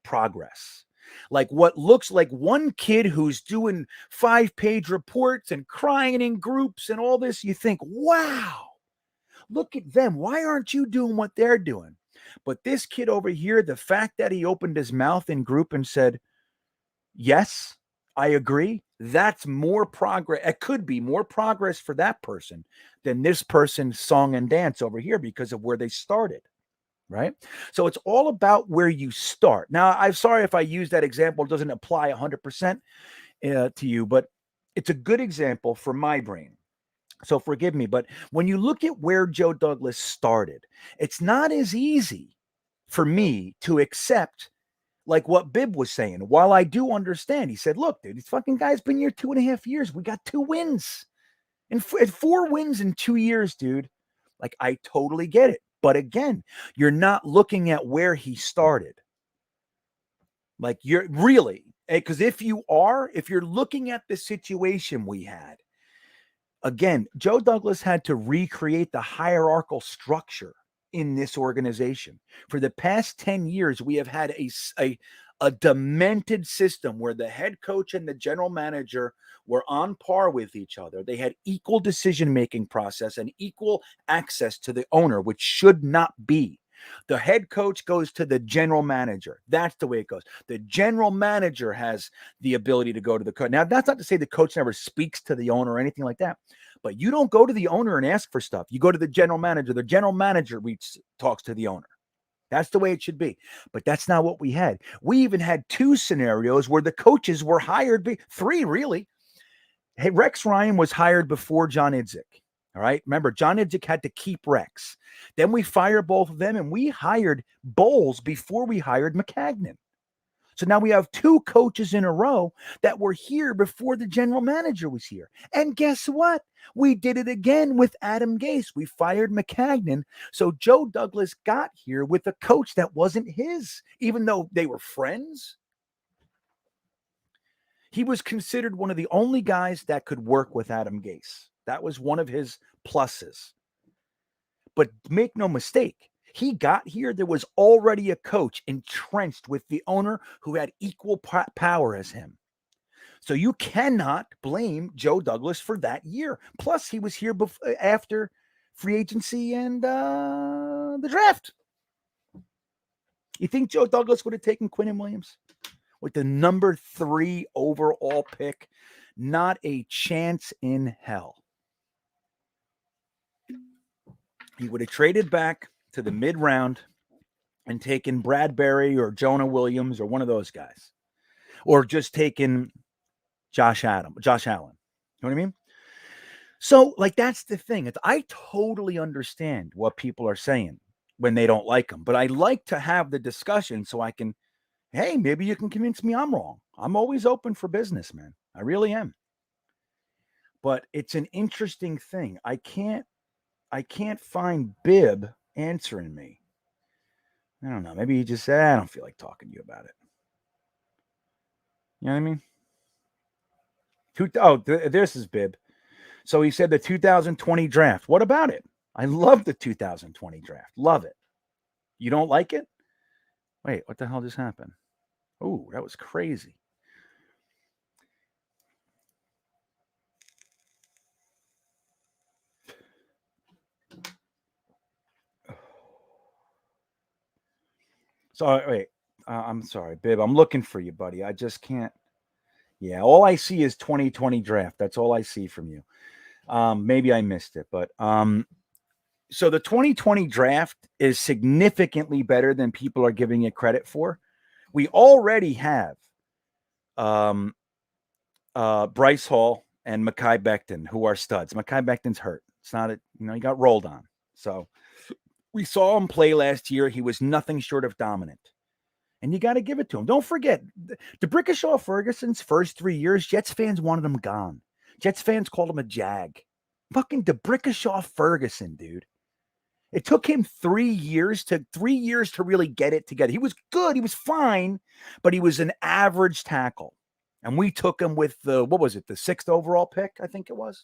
progress. Like what looks like one kid who's doing 5-page reports and crying in groups and all this, you think, wow, look at them. Why aren't you doing what they're doing? But this kid over here, the fact that he opened his mouth in group and said, yes, I agree, that's more progress. It could be more progress for that person than this person's song and dance over here because of where they started. Right. So it's all about where you start. Now, I'm sorry if I use that example, it doesn't apply 100% to you, but it's a good example for my brain. So forgive me. But when you look at where Joe Douglas started, it's not as easy for me to accept like what Bib was saying. While I do understand, he said, look, dude, this fucking guy's been here 2.5 years. We got 2 wins and 4 wins in 2 years, dude. Like, I totally get it. But again, you're not looking at where he started. Like, you're really, because if you're looking at the situation we had, again, Joe Douglas had to recreate the hierarchical structure in this organization. For the past 10 years, we have had a demented system where the head coach and the general manager were on par with each other. They had equal decision-making process and equal access to the owner, which should not be. The head coach goes to the general manager. That's the way it goes. The general manager has the ability to go to the coach. Now, that's not to say the coach never speaks to the owner or anything like that, but you don't go to the owner and ask for stuff. You go to the general manager. The general manager talks to the owner. That's the way it should be. But that's not what we had. We even had 2 scenarios where the coaches were hired, 3 really. Hey, Rex Ryan was hired before John Idzik. All right. Remember, John Idzik had to keep Rex. Then we fired both of them, and we hired Bowles before we hired McCagnon. So now we have 2 coaches in a row that were here before the general manager was here. And guess what? We did it again with Adam Gase. We fired McCagnon. So Joe Douglas got here with a coach that wasn't his, even though they were friends. He was considered one of the only guys that could work with Adam Gase. That was one of his pluses. But make no mistake, he got here. There was already a coach entrenched with the owner who had equal power as him. So you cannot blame Joe Douglas for that year. Plus, he was here after free agency and the draft. You think Joe Douglas would have taken Quinn Williams with the number 3 overall pick? Not a chance in hell. He would have traded back to the mid-round and taken Bradbury or Jonah Williams or one of those guys. Or just taken Josh Allen. You know what I mean? So, like, that's the thing. I totally understand what people are saying when they don't like him. But I like to have the discussion so I can, hey, maybe you can convince me I'm wrong. I'm always open for business, man. I really am. But it's an interesting thing. I can't find Bib answering me. I don't know. Maybe he just said, I don't feel like talking to you about it. You know what I mean? This is Bib. So he said the 2020 draft. What about it? I love the 2020 draft. Love it. You don't like it? Wait, what the hell just happened? Oh, that was crazy. So wait, I'm sorry, Bib. I'm looking for you, buddy. I just can't. Yeah, all I see is 2020 draft. That's all I see from you. Maybe I missed it, but so the 2020 draft is significantly better than people are giving it credit for. We already have Bryce Hall and Mekhi Becton, who are studs. Mekhi Becton's hurt. It's not he got rolled on. So we saw him play last year. He was nothing short of dominant. And you got to give it to him. Don't forget, DeBrickashaw Ferguson's first 3 years, Jets fans wanted him gone. Jets fans called him a jag. Fucking DeBrickashaw Ferguson, dude. It took him 3 years to really get it together. He was good. He was fine, but he was an average tackle. And we took him with the 6th overall pick, I think it was.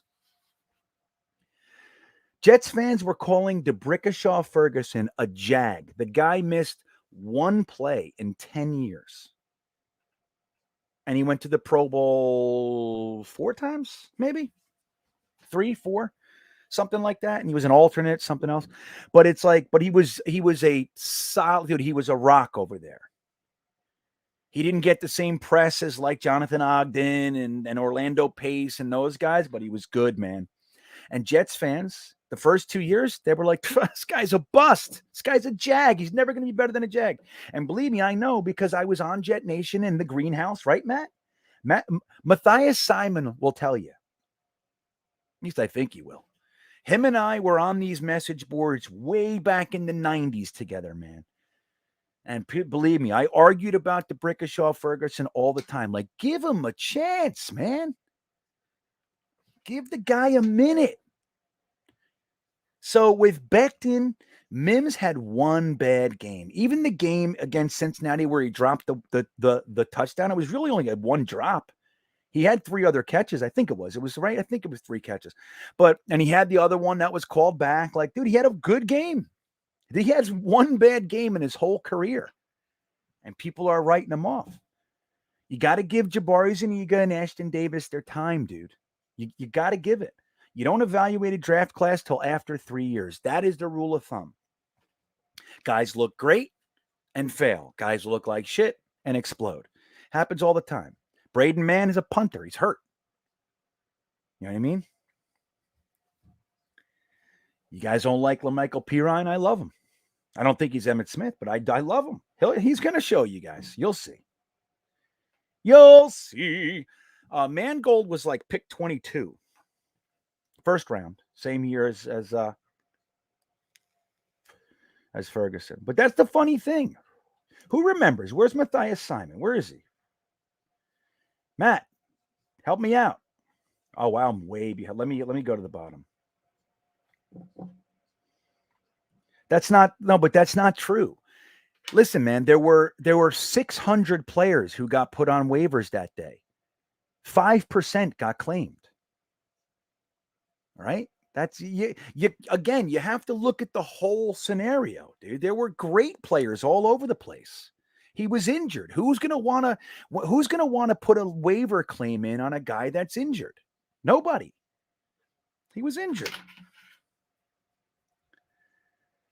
Jets fans were calling DeBrickashaw Ferguson a jag. The guy missed 1 play in 10 years. And he went to the Pro Bowl 4 times, maybe 3, 4, something like that. And he was an alternate, something else. But it's like, but he was a solid dude. He was a rock over there. He didn't get the same press as like Jonathan Ogden and Orlando Pace and those guys, but he was good, man. And Jets fans, the first 2 years, they were like, this guy's a bust. This guy's a jag. He's never going to be better than a jag. And believe me, I know because I was on Jetnation in the greenhouse, right, Matt? Matthias Simon will tell you. At least I think he will. Him and I were on these message boards way back in the 90s together, man. And believe me, I argued about DeBrickashaw Ferguson all the time. Like, give him a chance, man. Give the guy a minute. So with Becton, Mims had 1 bad game. Even the game against Cincinnati where he dropped the touchdown, it was really only 1 drop. He had 3 other catches. I think it was. It was right. I think it was 3 catches. And he had the other one that was called back. Like, dude, he had a good game. He has one bad game in his whole career, and people are writing him off. You got to give Jabari Zuniga and Ashton Davis their time, dude. You got to give it. You don't evaluate a draft class till after 3 years. That is the rule of thumb. Guys look great and fail. Guys look like shit and explode. Happens all the time. Braden Mann is a punter. He's hurt. You know what I mean? You guys don't like LaMichael Pirine? I love him. I don't think he's Emmitt Smith, but I love him. He's going to show you guys. You'll see. You'll see. Mangold was like pick 22. First round. Same year as Ferguson. But that's the funny thing. Who remembers? Where's Matthias Simon? Where is he? Matt, help me out. Oh, wow, I'm way behind. Let me go to the bottom. That's not true. Listen, man, there were 600 players who got put on waivers that day. 5% got claimed. All right? That's you again, you have to look at the whole scenario, dude. There were great players all over the place. He was injured. Who's going to want to put a waiver claim in on a guy that's injured? Nobody. He was injured.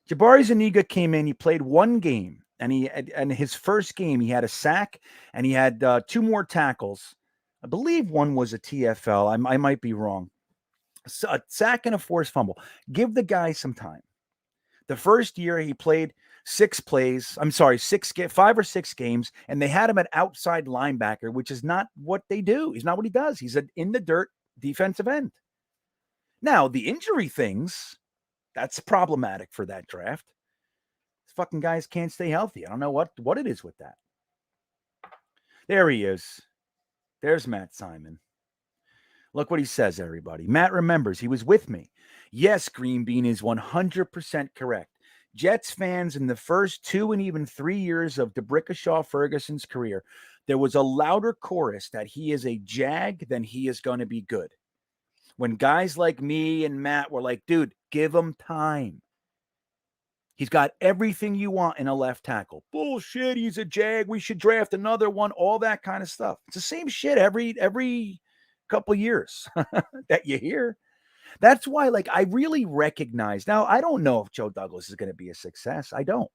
Jabari Zuniga came in. He played one game, and his first game he had a sack and he had 2 more tackles. I believe one was a TFL. I might be wrong. So a sack and a forced fumble. Give the guy some time. The first year he played 5 or 6 games, and they had him at outside linebacker, which is not what they do. He's not what he does. He's an in the dirt defensive end. Now, the injury things, that's problematic for that draft. These fucking guys can't stay healthy. I don't know what it is with that. There he is. There's Matt Simon. Look what he says, everybody. Matt remembers. He was with me. Yes, GreenBean is 100% correct. Jets fans in the first 2 and even 3 years of DeBrickashaw Ferguson's career, there was a louder chorus that he is a jag than he is going to be good. When guys like me and Matt were like, dude, give him time. He's got everything you want in a left tackle. Bullshit, he's a jag. We should draft another one. All that kind of stuff. It's the same shit every couple years that you hear. That's why, like, I really recognize. Now, I don't know if Joe Douglas is going to be a success. I don't.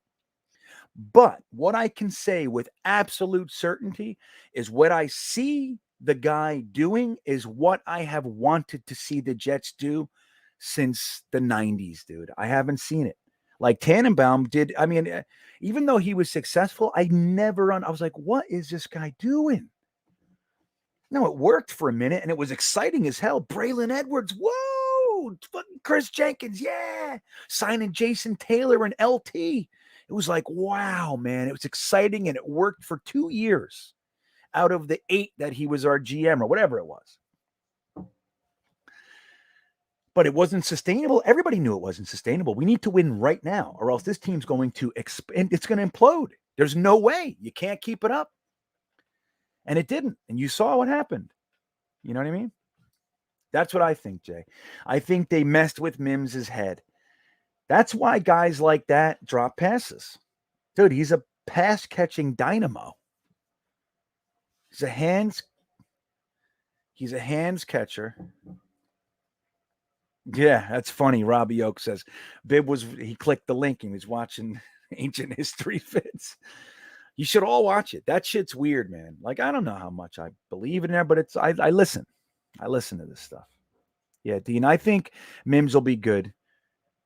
But what I can say with absolute certainty is what I see the guy doing is what I have wanted to see the Jets do since the 90s, dude. I haven't seen it. Like Tannenbaum did. I mean, even though he was successful, I was like, what is this guy doing? No, it worked for a minute and it was exciting as hell. Braylon Edwards, whoa, fucking Chris Jenkins, yeah. Signing Jason Taylor and LT. It was like, wow, man. It was exciting and it worked for 2 years out of the 8 that he was our GM or whatever it was. But it wasn't sustainable. Everybody knew it wasn't sustainable. We need to win right now or else this team's going to expand. It's going to implode. There's no way. You can't keep it up. And it didn't. And you saw what happened. You know what I mean? That's what I think, Jay. I think they messed with Mims's head. That's why guys like that drop passes. Dude, he's a pass-catching dynamo. He's a hands catcher. Yeah, that's funny. Robbie Oak says, he clicked the link and he was watching Ancient History Fits. You should all watch it. That shit's weird, man. Like, I don't know how much I believe in there, but I listen. I listen to this stuff. Yeah, Dean, I think Mims will be good.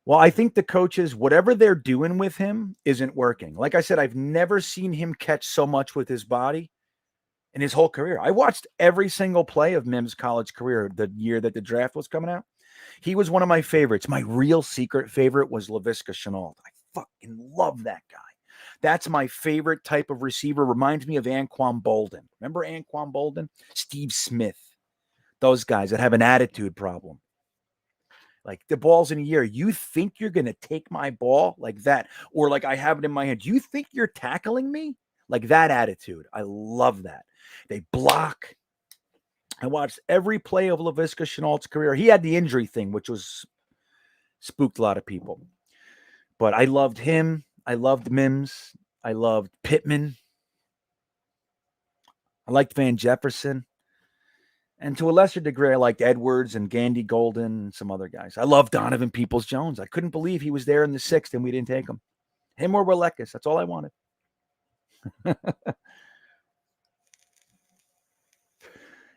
Well, I think the coaches, whatever they're doing with him isn't working. Like I said, I've never seen him catch so much with his body in his whole career. I watched every single play of Mims' college career the year that the draft was coming out. He was one of my favorites. My real secret favorite was Laviska Shenault. I fucking love that guy. That's my favorite type of receiver. Reminds me of Anquan Bolden. Remember Anquan Bolden? Steve Smith. Those guys that have an attitude problem. Like the ball's in the air. You think you're going to take my ball like that? Or like I have it in my hand. You think you're tackling me? Like that attitude. I love that. They block. I watched every play of Laviska Shenault's career. He had the injury thing, which was spooked a lot of people. But I loved him. I loved Mims. I loved Pittman. I liked Van Jefferson. And to a lesser degree, I liked Edwards and Gandy Golden and some other guys. I love Donovan Peoples-Jones. I couldn't believe he was there in the sixth and we didn't take him. Him or Willekes. That's all I wanted.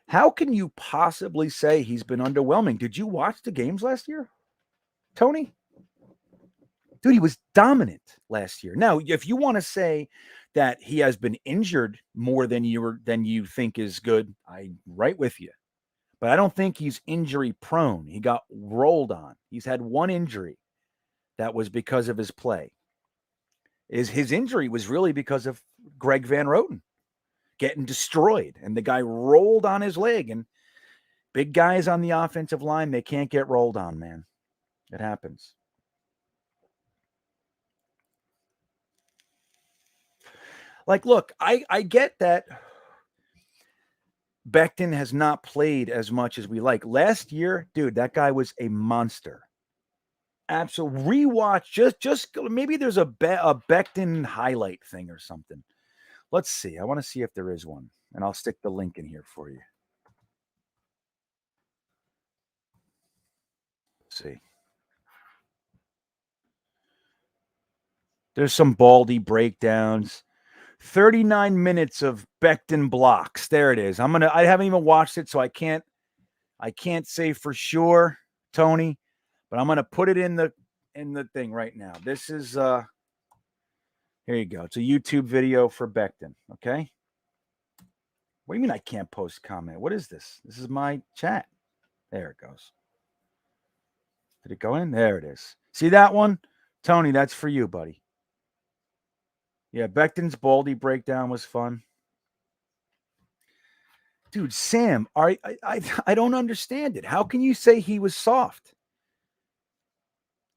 How can you possibly say he's been underwhelming? Did you watch the games last year, Tony? Dude, he was dominant last year. Now, if you want to say that he has been injured more than you think is good, I'm right with you. But I don't think he's injury prone. He got rolled on. He's had one injury that was because of his play. His injury was really because of Greg Van Roten getting destroyed, and the guy rolled on his leg. And big guys on the offensive line, they can't get rolled on, man. It happens. Like, look, I get that Becton has not played as much as we like. Last year, dude, that guy was a monster. Absolute rewatch. Just maybe there's a Becton highlight thing or something. Let's see. I want to see if there is one, and I'll stick the link in here for you. Let's see. There's some Baldy breakdowns. 39 minutes of Becton blocks. There it is. I haven't even watched it, so I can't say for sure, Tony, but I'm gonna put it in the thing right now. This is here you go. It's a YouTube video for Becton. Okay. What do you mean I can't post comment? What is this? This is my chat. There it goes. Did it go in? There it is. See that one? Tony, that's for you, buddy. Yeah, Becton's Baldy breakdown was fun. Dude, Sam, I don't understand it. How can you say he was soft?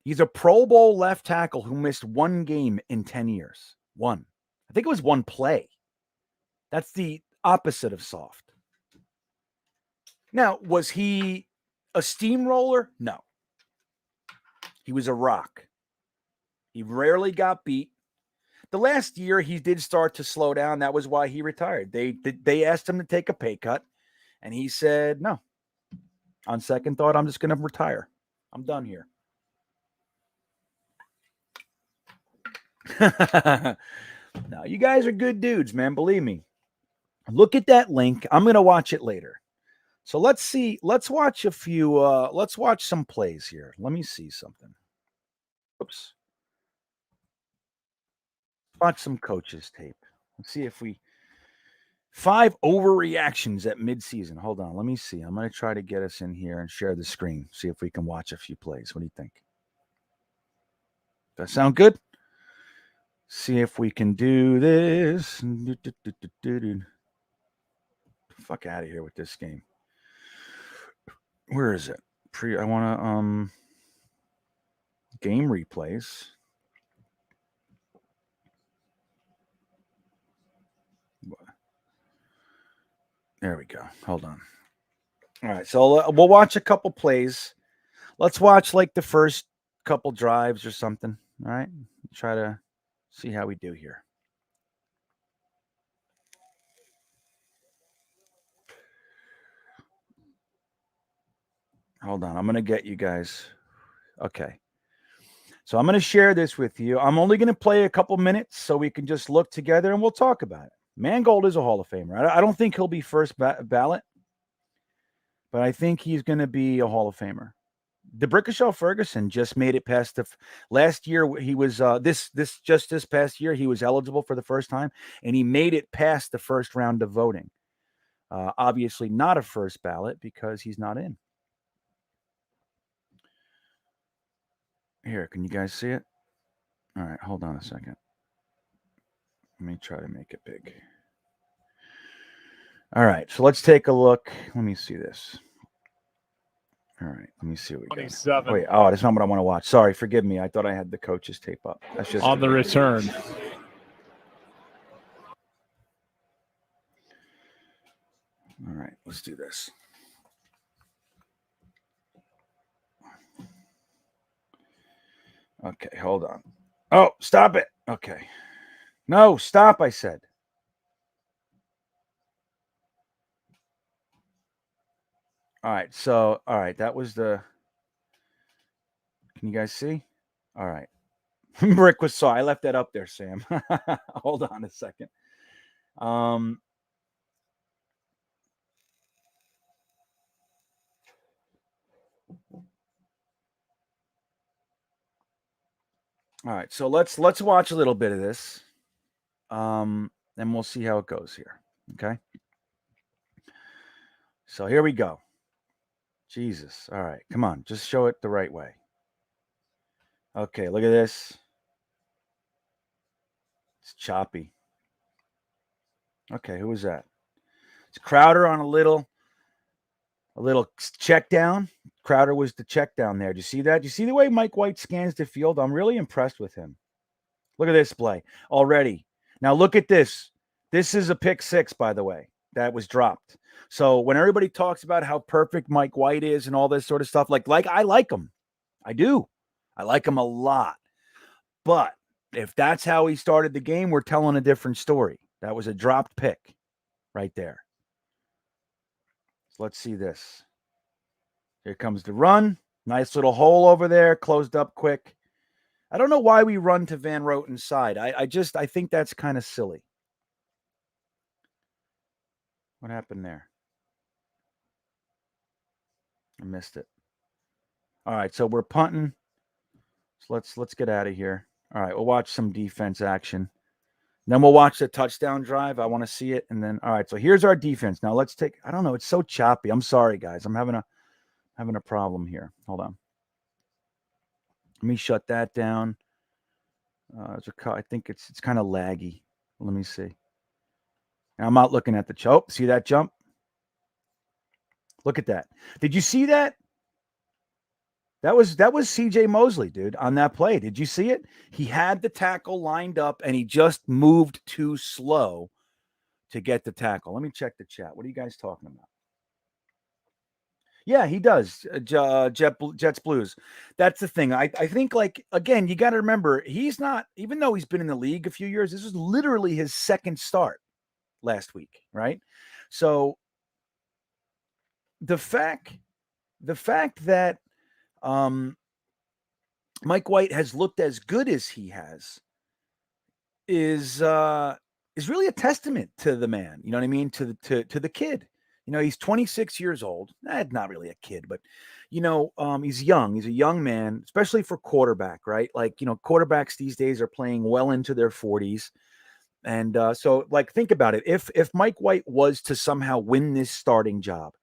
He's a Pro Bowl left tackle who missed one game in 10 years. One. I think it was one play. That's the opposite of soft. Now, was he a steamroller? No. He was a rock. He rarely got beat. The last year, he did start to slow down. That was why he retired. They asked him to take a pay cut, and he said, no. On second thought, I'm just going to retire. I'm done here. No, you guys are good dudes, man. Believe me. Look at that link. I'm going to watch it later. So let's see. Let's watch a few. Let's watch some plays here. Let me see something. Oops. Watch some coaches tape. Let's see if we 5 overreactions at midseason. Hold on. Let me see. I'm going to try to get us in here and share the screen. See if we can watch a few plays. What do you think? Does that sound good? See if we can do this. Fuck out of here with this game. Where is it? I want to game replays. There we go. Hold on. All right, so we'll watch a couple plays. Let's watch like the first couple drives or something. All right, try to see how we do here. Hold on, I'm going to get you guys. Okay. So I'm going to share this with you. I'm only going to play a couple minutes so we can just look together and we'll talk about it. Mangold is a Hall of Famer. I don't think he'll be first ballot, but I think he's going to be a Hall of Famer. DeBrickashaw Ferguson just made it past the last year. He was this past year he was eligible for the first time, and he made it past the first round of voting. Obviously, not a first ballot because he's not in. Here, can you guys see it? All right, hold on a second. Let me try to make it big. All right, so let's take a look. Let me see this. All right, let me see what we got. Wait, that's not what I want to watch. Sorry, forgive me. I thought I had the coaches tape up. That's just on the return. All right, let's do this. Okay, hold on. Oh, stop it. Okay. No, stop, I said. All right, so, all right, that was the. Can you guys see? All right. Brick was saw. I left that up there, Sam. Hold on a second. Um, all right, so let's watch a little bit of this. And we'll see how it goes here. Okay. So here we go. Jesus. All right, come on, just show it the right way. Okay, look at this. It's choppy. Okay, who was that? It's Crowder on a little check down. Crowder was the check down there. Do you see that? Do you see the way Mike White scans the field? I'm really impressed with him. Look at this play already. Now look at this. This is a pick six, by the way, that was dropped. So when everybody talks about how perfect Mike White is and all this sort of stuff, like I like him. I do. I like him a lot. But if that's how he started the game, we're telling a different story. That was a dropped pick right there. So let's see this. Here comes the run. Nice little hole over there, closed up quick. I don't know why we run to Van Roten's side. I think that's kind of silly. What happened there? I missed it. All right, so we're punting. So let's get out of here. All right, we'll watch some defense action. Then we'll watch the touchdown drive. I want to see it. And then, all right, so here's our defense. Now let's take. I don't know. It's so choppy. I'm sorry, guys. I'm having a problem here. Hold on. Let me shut that down. I think it's kind of laggy. Let me see. Now, I'm not looking at the choke. See that jump? Look at that. Did you see that? That was CJ Mosley, dude, on that play. Did you see it? He had the tackle lined up and he just moved too slow to get the tackle. Let me check the chat. What are you guys talking about? Yeah, he does. Jets Blues. That's the thing. I think, like, again, you got to remember, he's not, even though he's been in the league a few years, this was literally his second start last week, right? So the fact that Mike White has looked as good as he has is really a testament to the man. You know what I mean? To the kid. You know, he's 26 years old. Not really a kid, but he's young. He's a young man, especially for quarterback, right? Like, quarterbacks these days are playing well into their 40s. And so, like, think about it. If Mike White was to somehow win this starting job,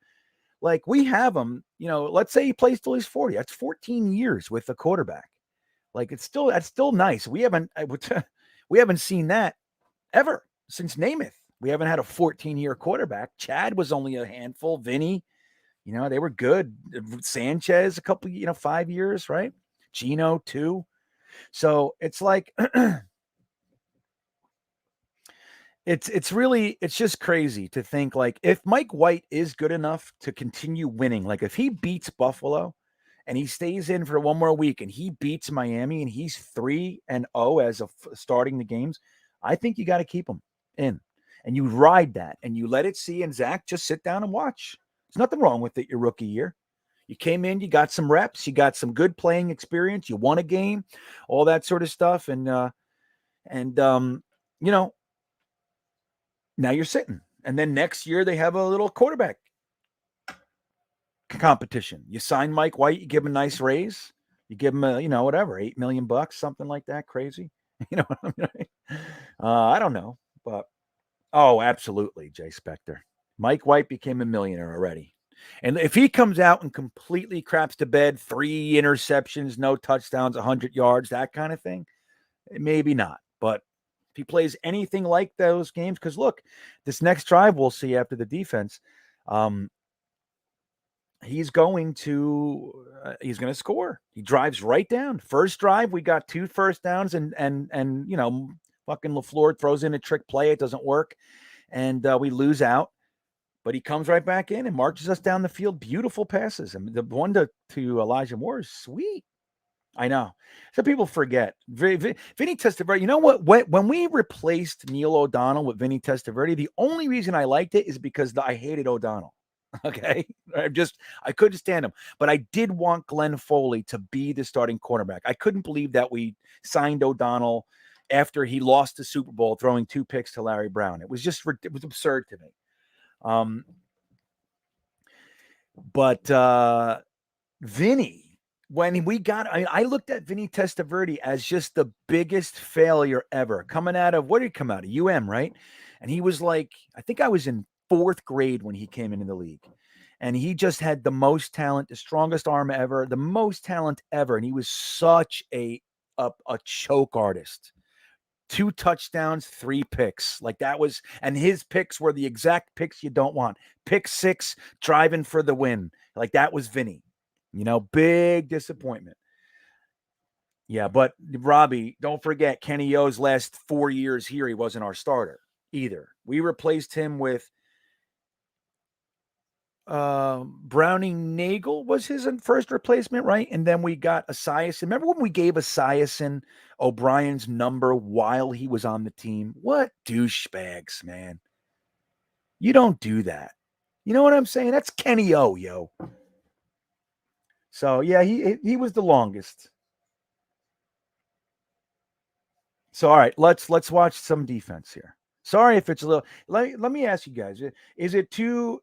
like, we have him, let's say he plays till he's 40. That's 14 years with a quarterback. Like, that's still nice. We haven't seen that ever since Namath. We haven't had a 14-year quarterback. Chad was only a handful. Vinny, they were good. Sanchez, a couple, 5 years, right? Gino, 2. So it's like it's just crazy to think, like, if Mike White is good enough to continue winning, like if he beats Buffalo and he stays in for one more week and he beats Miami and he's 3-0 as of starting the games, I think you got to keep him in and you ride that and you let it see. And Zach, just sit down and watch. There's nothing wrong with it. Your rookie year, you came in, you got some reps, you got some good playing experience, you won a game, all that sort of stuff. And now you're sitting. And then next year they have a little quarterback competition. You sign Mike White, you give him a nice raise, you give him a, whatever, $8 million, something like that. Crazy. I don't know, but absolutely, Jay Spector. Mike White became a millionaire already. And if he comes out and completely craps to bed, 3 interceptions, no touchdowns, 100 yards, that kind of thing, maybe not. But if he plays anything like those games, because look, this next drive we'll see after the defense, he's going to score. He drives right down. First drive, we got 2 first downs, and fucking LaFleur throws in a trick play. It doesn't work, and we lose out. But he comes right back in and marches us down the field. Beautiful passes. And the one to Elijah Moore is sweet. I know. Some people forget. Vinny Testaverde. You know what? When we replaced Neil O'Donnell with Vinny Testaverde, the only reason I liked it is because I hated O'Donnell. Okay, I couldn't stand him, but I did want Glenn Foley to be the starting quarterback. I couldn't believe that we signed O'Donnell after he lost the Super Bowl, throwing 2 picks to Larry Brown. It was absurd to me. Um, but Vinny, when we got, I looked at Vinny Testaverde as just the biggest failure ever coming out of, what did he come out of? right? And he was like, I think I was in 4th grade when he came into the league. And he just had the most talent, the strongest arm ever, the most talent ever. And he was such a choke artist. 2 touchdowns, 3 picks. Like that was, and his picks were the exact picks you don't want. Pick 6, driving for the win. Like that was Vinny. Big disappointment. Yeah, but Robbie, don't forget Kenny O's last 4 years here, he wasn't our starter either. We replaced him with Browning Nagel was his first replacement, right? And then we got Esiason. Remember when we gave Esiason O'Brien's number while he was on the team? What douchebags, man. You don't do that. You know what I'm saying? That's Kenny O, yo. So yeah, he was the longest. So all right, let's watch some defense here. Sorry if it's a little. Let me ask you guys: Is it too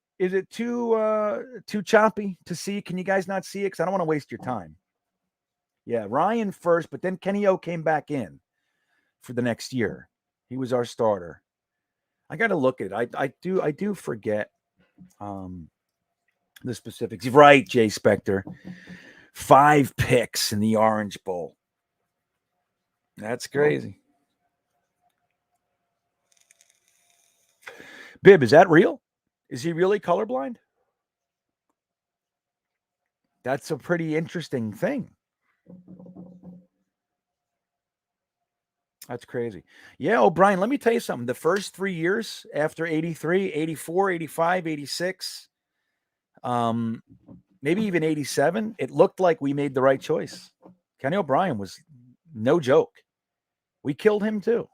choppy to see? Can you guys not see it? Because I don't want to waste your time. Yeah, Ryan first, but then Kenny O came back in for the next year. He was our starter. I got to look at it. I do forget the specifics. Right, Jay Spector. 5 picks in the Orange Bowl. That's crazy. Bib, is that real? Is he really colorblind? That's a pretty interesting thing. That's crazy. Yeah, O'Brien, let me tell you something. The first 3 years after 83, 84, 85, 86, maybe even 87, it looked like we made the right choice. Kenny O'Brien was no joke. We killed him too.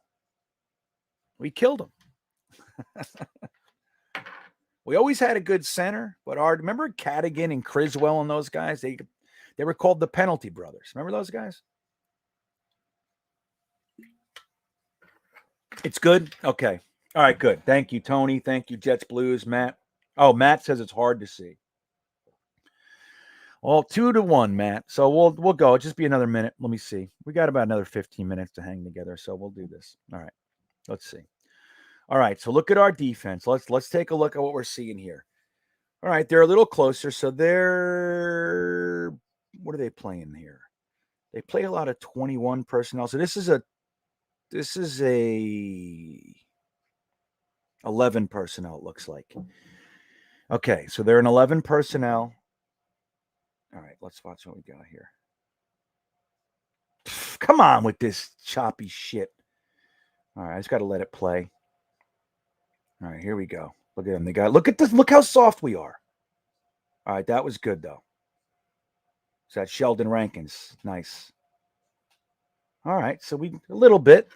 We killed him. We always had a good center, but remember Cadigan and Criswell and those guys? They were called the Penalty Brothers. Remember those guys? It's good? Okay. All right, good. Thank you, Tony. Thank you, Jets Blues, Matt. Oh, Matt says it's hard to see. Well, 2-1, Matt. So we'll go. It'll just be another minute. Let me see. We got about another 15 minutes to hang together, so we'll do this. All right. Let's see. All right. So look at our defense. Let's take a look at what we're seeing here. All right, they're a little closer. So they're, what are they playing here? They play a lot of 21 personnel. So this is a 11 personnel, it looks like. Okay, so they're an 11 personnel. All right, let's watch what we got here. Come on with this choppy shit. All right, I just got to let it play. All right, here we go. Look at them. Look at this. Look how soft we are. All right, that was good, though. So that's Sheldon Rankins. Nice. All right, so we got a little bit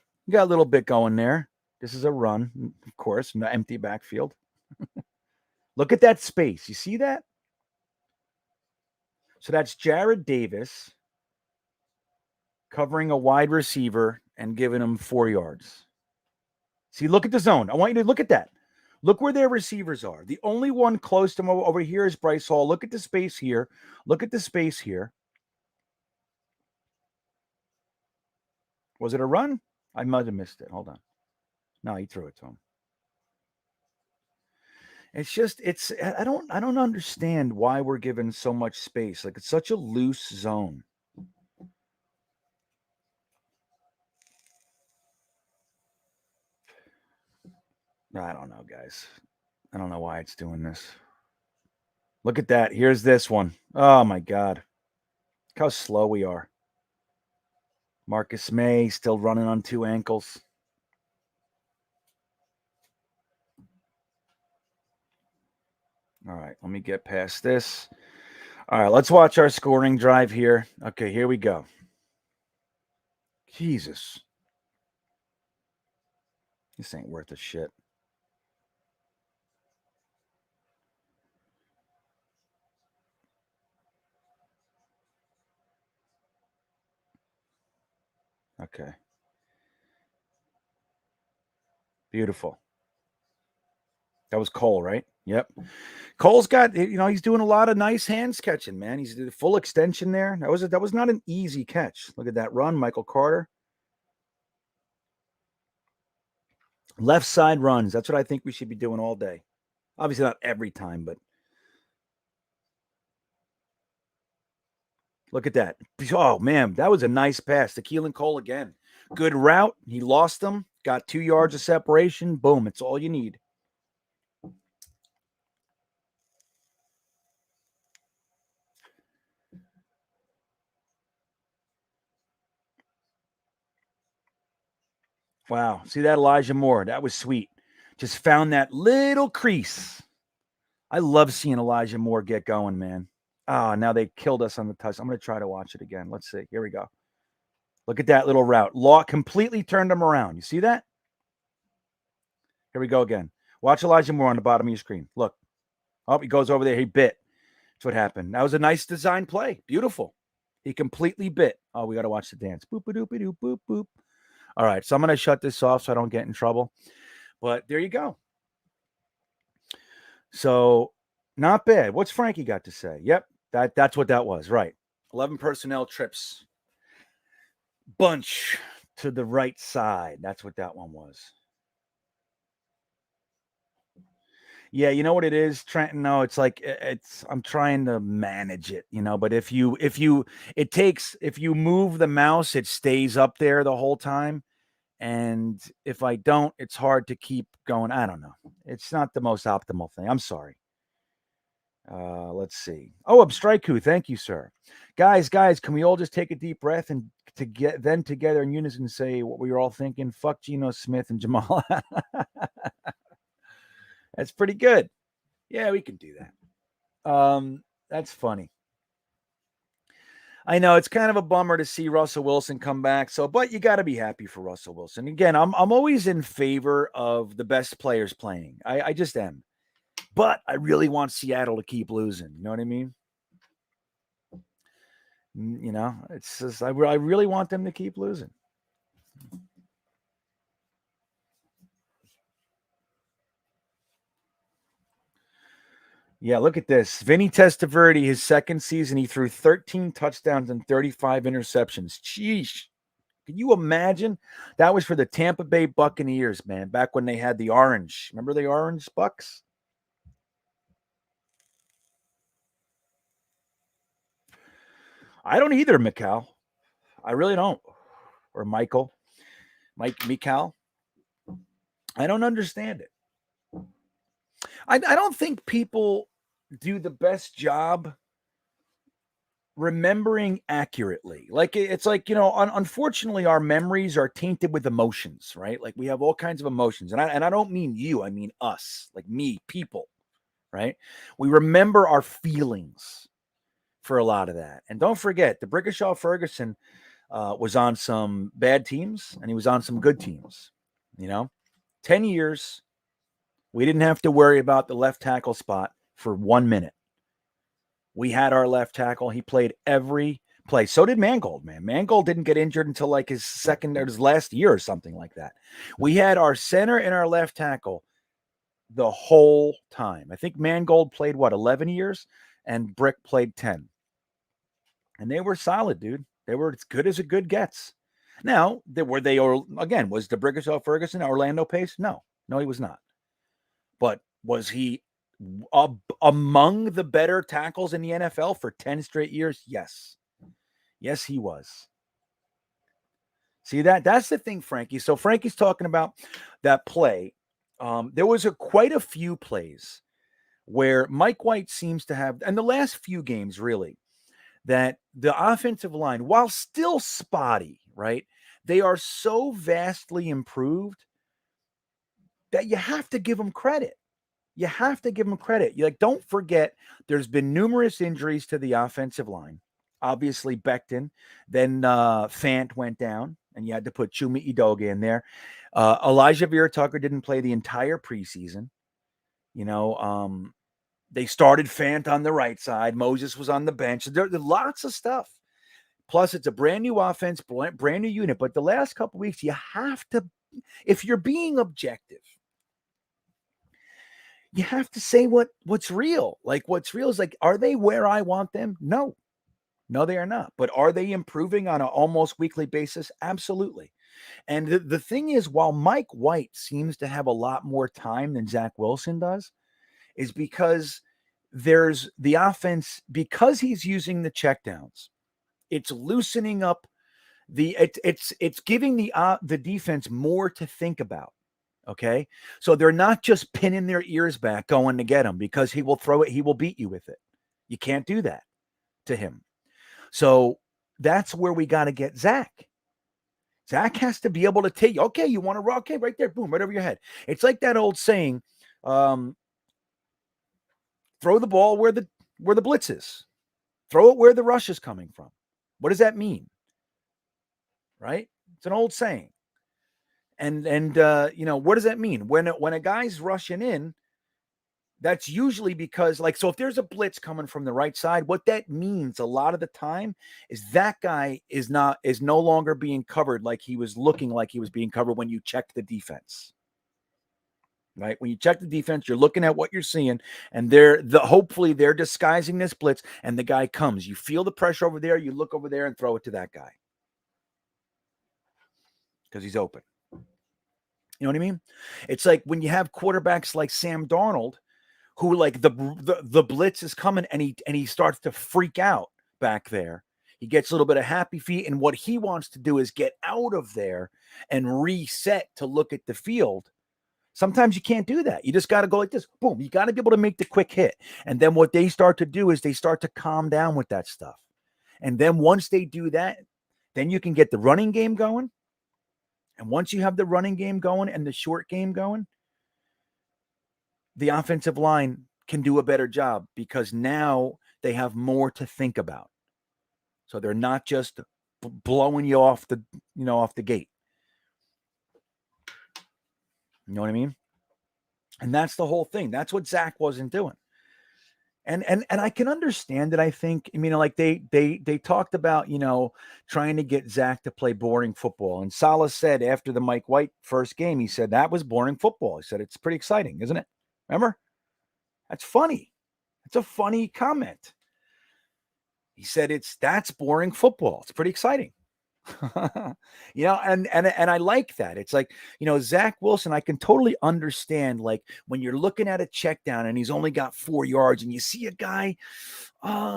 going there. This is a run, of course, an empty backfield. Look at that space. You see that? So that's Jared Davis covering a wide receiver and giving him 4 yards. See, look at the zone. I want you to look at that. Look where their receivers are. The only one close to him over here is Bryce Hall. Look at the space here. Look at the space here. Was it a run? I might have missed it. Hold on. No, he threw it to him. I don't understand why we're given so much space. Like it's such a loose zone. I don't know, guys. I don't know why it's doing this. Look at that. Here's this one. Oh my God. Look how slow we are. Marcus May still running on 2 ankles. All right, let me get past this. All right, let's watch our scoring drive here. Okay, here we go. Jesus. This ain't worth a shit. Okay. Beautiful. That was Cole, right? Yep. Cole's got, he's doing a lot of nice hand sketching, man. He's the full extension there. That was not an easy catch. Look at that run, Michael Carter. Left side runs. That's what I think we should be doing all day. Obviously not every time, but look at that. Oh man, that was a nice pass to Keelan Cole again. Good route. He lost them. Got 2 yards of separation. Boom. It's all you need. Wow. See that, Elijah Moore? That was sweet. Just found that little crease. I love seeing Elijah Moore get going, man. Now they killed us on the touch. I'm going to try to watch it again. Let's see. Here we go. Look at that little route. Law completely turned him around. You see that? Here we go again. Watch Elijah Moore on the bottom of your screen. Look. Oh, he goes over there. He bit. That's what happened. That was a nice design play. Beautiful. He completely bit. Oh, we got to watch the dance. Boop, boop, boop, boop, boop. All right. So I'm going to shut this off so I don't get in trouble. But there you go. So not bad. What's Frankie got to say? Yep. That's what that was. Right. 11 personnel trips. Bunch to the right side. That's what that one was. Yeah, you know what it is, Trenton? No, it's like I'm trying to manage it, but if you move the mouse, it stays up there the whole time. And if I don't, it's hard to keep going. I don't know. It's not the most optimal thing. I'm sorry. Let's see. Oh, Abstriku, thank you, sir. Guys, can we all just take a deep breath and then together in unison say what we were all thinking? Fuck Geno Smith and Jamal. That's pretty good. Yeah, we can do that. That's funny. I know it's kind of a bummer to see Russell Wilson come back. But you got to be happy for Russell Wilson. Again, I'm always in favor of the best players playing. I just am. But I really want Seattle to keep losing. You know what I mean? It's just I really want them to keep losing. Yeah, look at this. Vinny Testaverde, his second season, he threw 13 touchdowns and 35 interceptions. Sheesh. Can you imagine? That was for the Tampa Bay Buccaneers, man, back when they had the orange. Remember the orange Bucks? I don't either, Mikal. I really don't. Or Mike Mikal. I don't understand it. I don't think people do the best job remembering accurately. Like it's like, unfortunately our memories are tainted with emotions, right? Like we have all kinds of emotions. And I don't mean you, I mean us, like me, people, right? We remember our feelings for a lot of that. And don't forget, the Brickashaw Ferguson was on some bad teams and he was on some good teams. 10 years, we didn't have to worry about the left tackle spot for 1 minute. We had our left tackle. He played every play. So did Mangold, man. Mangold didn't get injured until like his last year or something like that. We had our center and our left tackle the whole time. I think Mangold played 11 years and Brick played 10. And they were solid, dude. They were as good as a good gets. Now, was the Brickashaw Ferguson Orlando Pace? No, he was not. But was he among the better tackles in the NFL for 10 straight years? Yes. Yes, he was. See, that's the thing, Frankie. So Frankie's talking about that play. There was quite a few plays where Mike White seems to have, and the last few games really, that the offensive line, while still spotty, right, they are so vastly improved that you have to give them credit. You have to give them credit. Don't forget, there's been numerous injuries to the offensive line. Obviously, Becton. Then Fant went down, and you had to put Chuma Edoga in there. Elijah Vera Tucker didn't play the entire preseason. They started Fant on the right side. Moses was on the bench. There's lots of stuff. Plus, it's a brand new offense, brand new unit. But the last couple weeks, you have to, if you're being objective, you have to say what's real. Like, what's real is like, are they where I want them? No, they are not. But are they improving on an almost weekly basis? Absolutely. And the thing is, while Mike White seems to have a lot more time than Zach Wilson does, is because there's the offense, because he's using the checkdowns. It's loosening up it's giving the defense more to think about. Okay. So they're not just pinning their ears back going to get him because he will throw it. He will beat you with it. You can't do that to him. So that's where we got to get Zach. Zach has to be able to take, okay, you want to rock? Okay, right there, boom, right over your head. It's like that old saying, throw the ball where the blitz is. Throw it where the rush is coming from. What does that mean? Right? It's an old saying. And what does that mean? When a guy's rushing in, that's usually because, like, so if there's a blitz coming from the right side, what that means a lot of the time is that guy is no longer being covered like he was looking like he was being covered when you check the defense. Right? When you check the defense, you're looking at what you're seeing, and hopefully they're disguising this blitz, and the guy comes. You feel the pressure over there, you look over there and throw it to that guy. Because he's open. You know what I mean? It's like when you have quarterbacks like Sam Darnold, who, like, the blitz is coming and he starts to freak out back there. He gets a little bit of happy feet, and what he wants to do is get out of there and reset to look at the field. Sometimes you can't do that. You just got to go like this. Boom. You got to be able to make the quick hit. And then what they start to do is they start to calm down with that stuff. And then once they do that, then you can get the running game going. And once you have the running game going and the short game going, the offensive line can do a better job because now they have more to think about. So they're not just blowing you off the gate. You know what I mean? And that's the whole thing. That's what Zach wasn't doing. And I can understand it. I think, like they talked about, trying to get Zach to play boring football. And Saleh said after the Mike White first game, he said, that was boring football. He said, it's pretty exciting, isn't it? Remember? That's funny. It's a funny comment. He said, that's boring football. It's pretty exciting. And I like that. It's like, Zach Wilson, I can totally understand, like, when you're looking at a check down and he's only got 4 yards and you see a guy,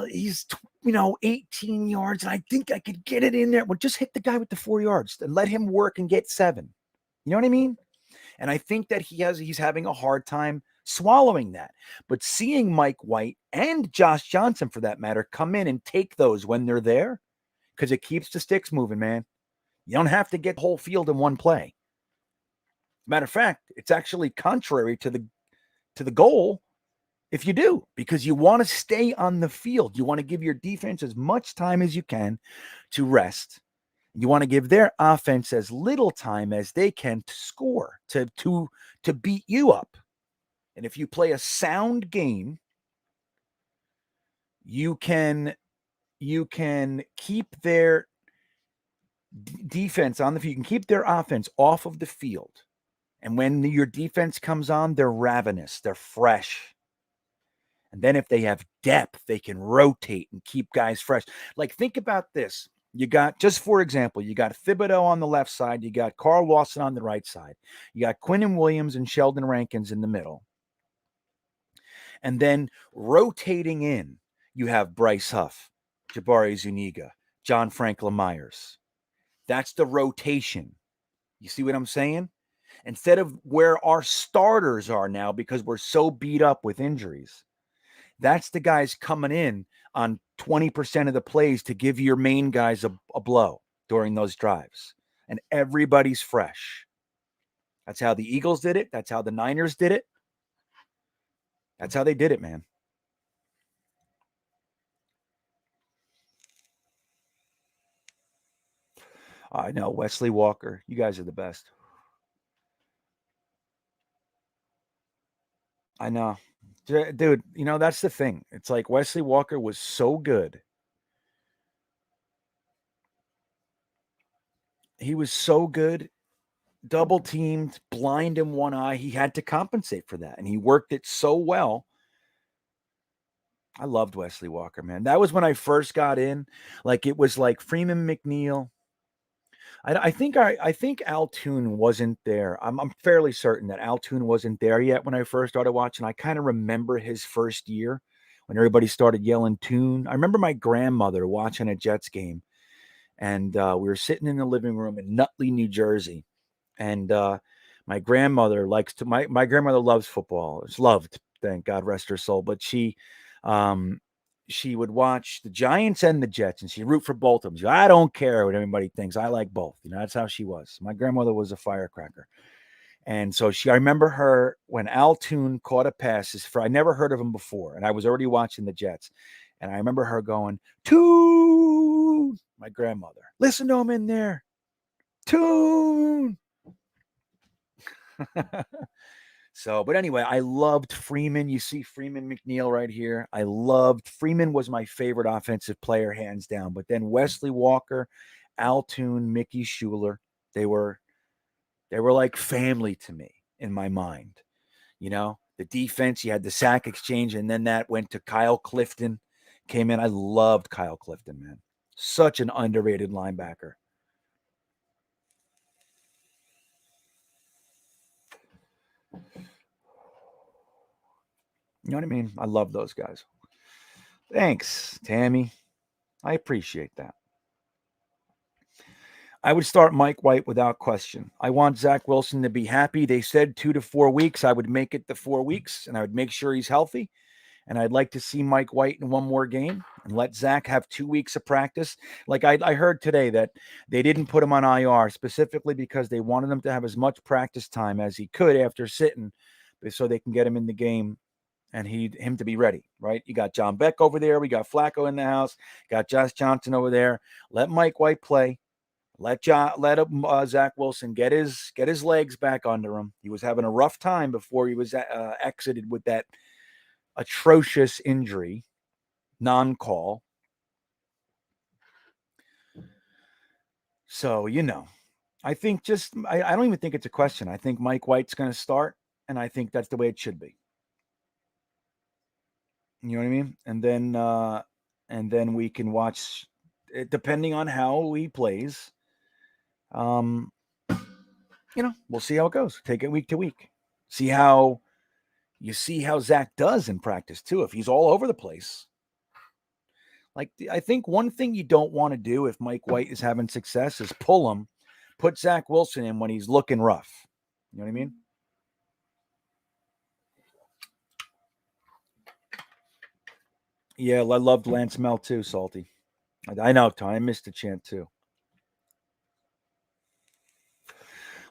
he's 18 yards and I think I could get it in there. Well, just hit the guy with the 4 yards and let him work and get 7. You know what I mean? And I think that he's having a hard time swallowing that. But seeing Mike White and Josh Johnson, for that matter, come in and take those when they're there, because it keeps the sticks moving, man. You don't have to get the whole field in one play. Matter of fact, it's actually contrary to the goal if you do, because you want to stay on the field. You want to give your defense as much time as you can to rest. You want to give their offense as little time as they can to score, to beat you up. And if you play a sound game, you can keep their defense on the field. You can keep their offense off of the field. And when your defense comes on, they're ravenous. They're fresh. And then if they have depth, they can rotate and keep guys fresh. Like, think about this. You got, just for example, you got Thibodeau on the left side. You got Carl Lawson on the right side. You got Quinn Williams and Sheldon Rankins in the middle. And then rotating in, you have Bryce Huff, Jabari Zuniga, John Franklin Myers. That's the rotation. You see what I'm saying? Instead of where our starters are now, because we're so beat up with injuries, that's the guys coming in on 20% of the plays to give your main guys a blow during those drives. And everybody's fresh. That's how the Eagles did it. That's how the Niners did it. That's how they did it, man. I know Wesley Walker. You guys are the best. I know. Dude, that's the thing. It's like Wesley Walker was so good. He was so good, double teamed, blind in one eye. He had to compensate for that, and he worked it so well. I loved Wesley Walker, man. That was when I first got in. Like it was like Freeman McNeil. I think Altoon wasn't there. I'm fairly certain that Altoon wasn't there yet when I first started watching. I kind of remember his first year when everybody started yelling Toon. I remember my grandmother watching a Jets game, and we were sitting in the living room in Nutley, New Jersey, and my grandmother likes to. My grandmother loves football. It's loved, thank God, rest her soul. But um, she would watch the Giants and the Jets, and she root for both of them. I don't care what anybody thinks. I like both. That's how she was. My grandmother was a firecracker. And so I remember her when Altoon caught a pass. I never heard of him before, and I was already watching the Jets. And I remember her going, Toon, my grandmother, listen to him in there, Toon. So, but anyway, I loved Freeman. You see Freeman McNeil right here. I loved Freeman was my favorite offensive player, hands down. But then Wesley Walker, Altoon, Mickey Schuler, they were like family to me in my mind. The defense, you had the sack exchange, and then that went to Kyle Clifton, came in. I loved Kyle Clifton, man. Such an underrated linebacker. You know what I mean? I love those guys. Thanks, Tammy. I appreciate that. I would start Mike White without question. I want Zach Wilson to be happy. They said 2 to 4 weeks. I would make it the 4 weeks, and I would make sure he's healthy. And I'd like to see Mike White in one more game and let Zach have 2 weeks of practice. Like I heard today that they didn't put him on IR specifically because they wanted him to have as much practice time as he could after sitting so they can get him in the game and him to be ready, right? You got John Beck over there. We got Flacco in the house. Got Josh Johnson over there. Let Mike White play. Let Zach Wilson get his legs back under him. He was having a rough time before he was exited with that atrocious injury, non-call. So, I think I don't even think it's a question. I think Mike White's going to start, and I think that's the way it should be. You know what I mean? And then we can watch, depending on how he plays. We'll see how it goes. Take it week to week. See how Zach does in practice too. If he's all over the place, like I think one thing you don't want to do if Mike White is having success is pull him, put Zach Wilson in when he's looking rough. You know what I mean? Yeah, I loved Lance Mel too, Salty. I know, Tom. I missed the chant too.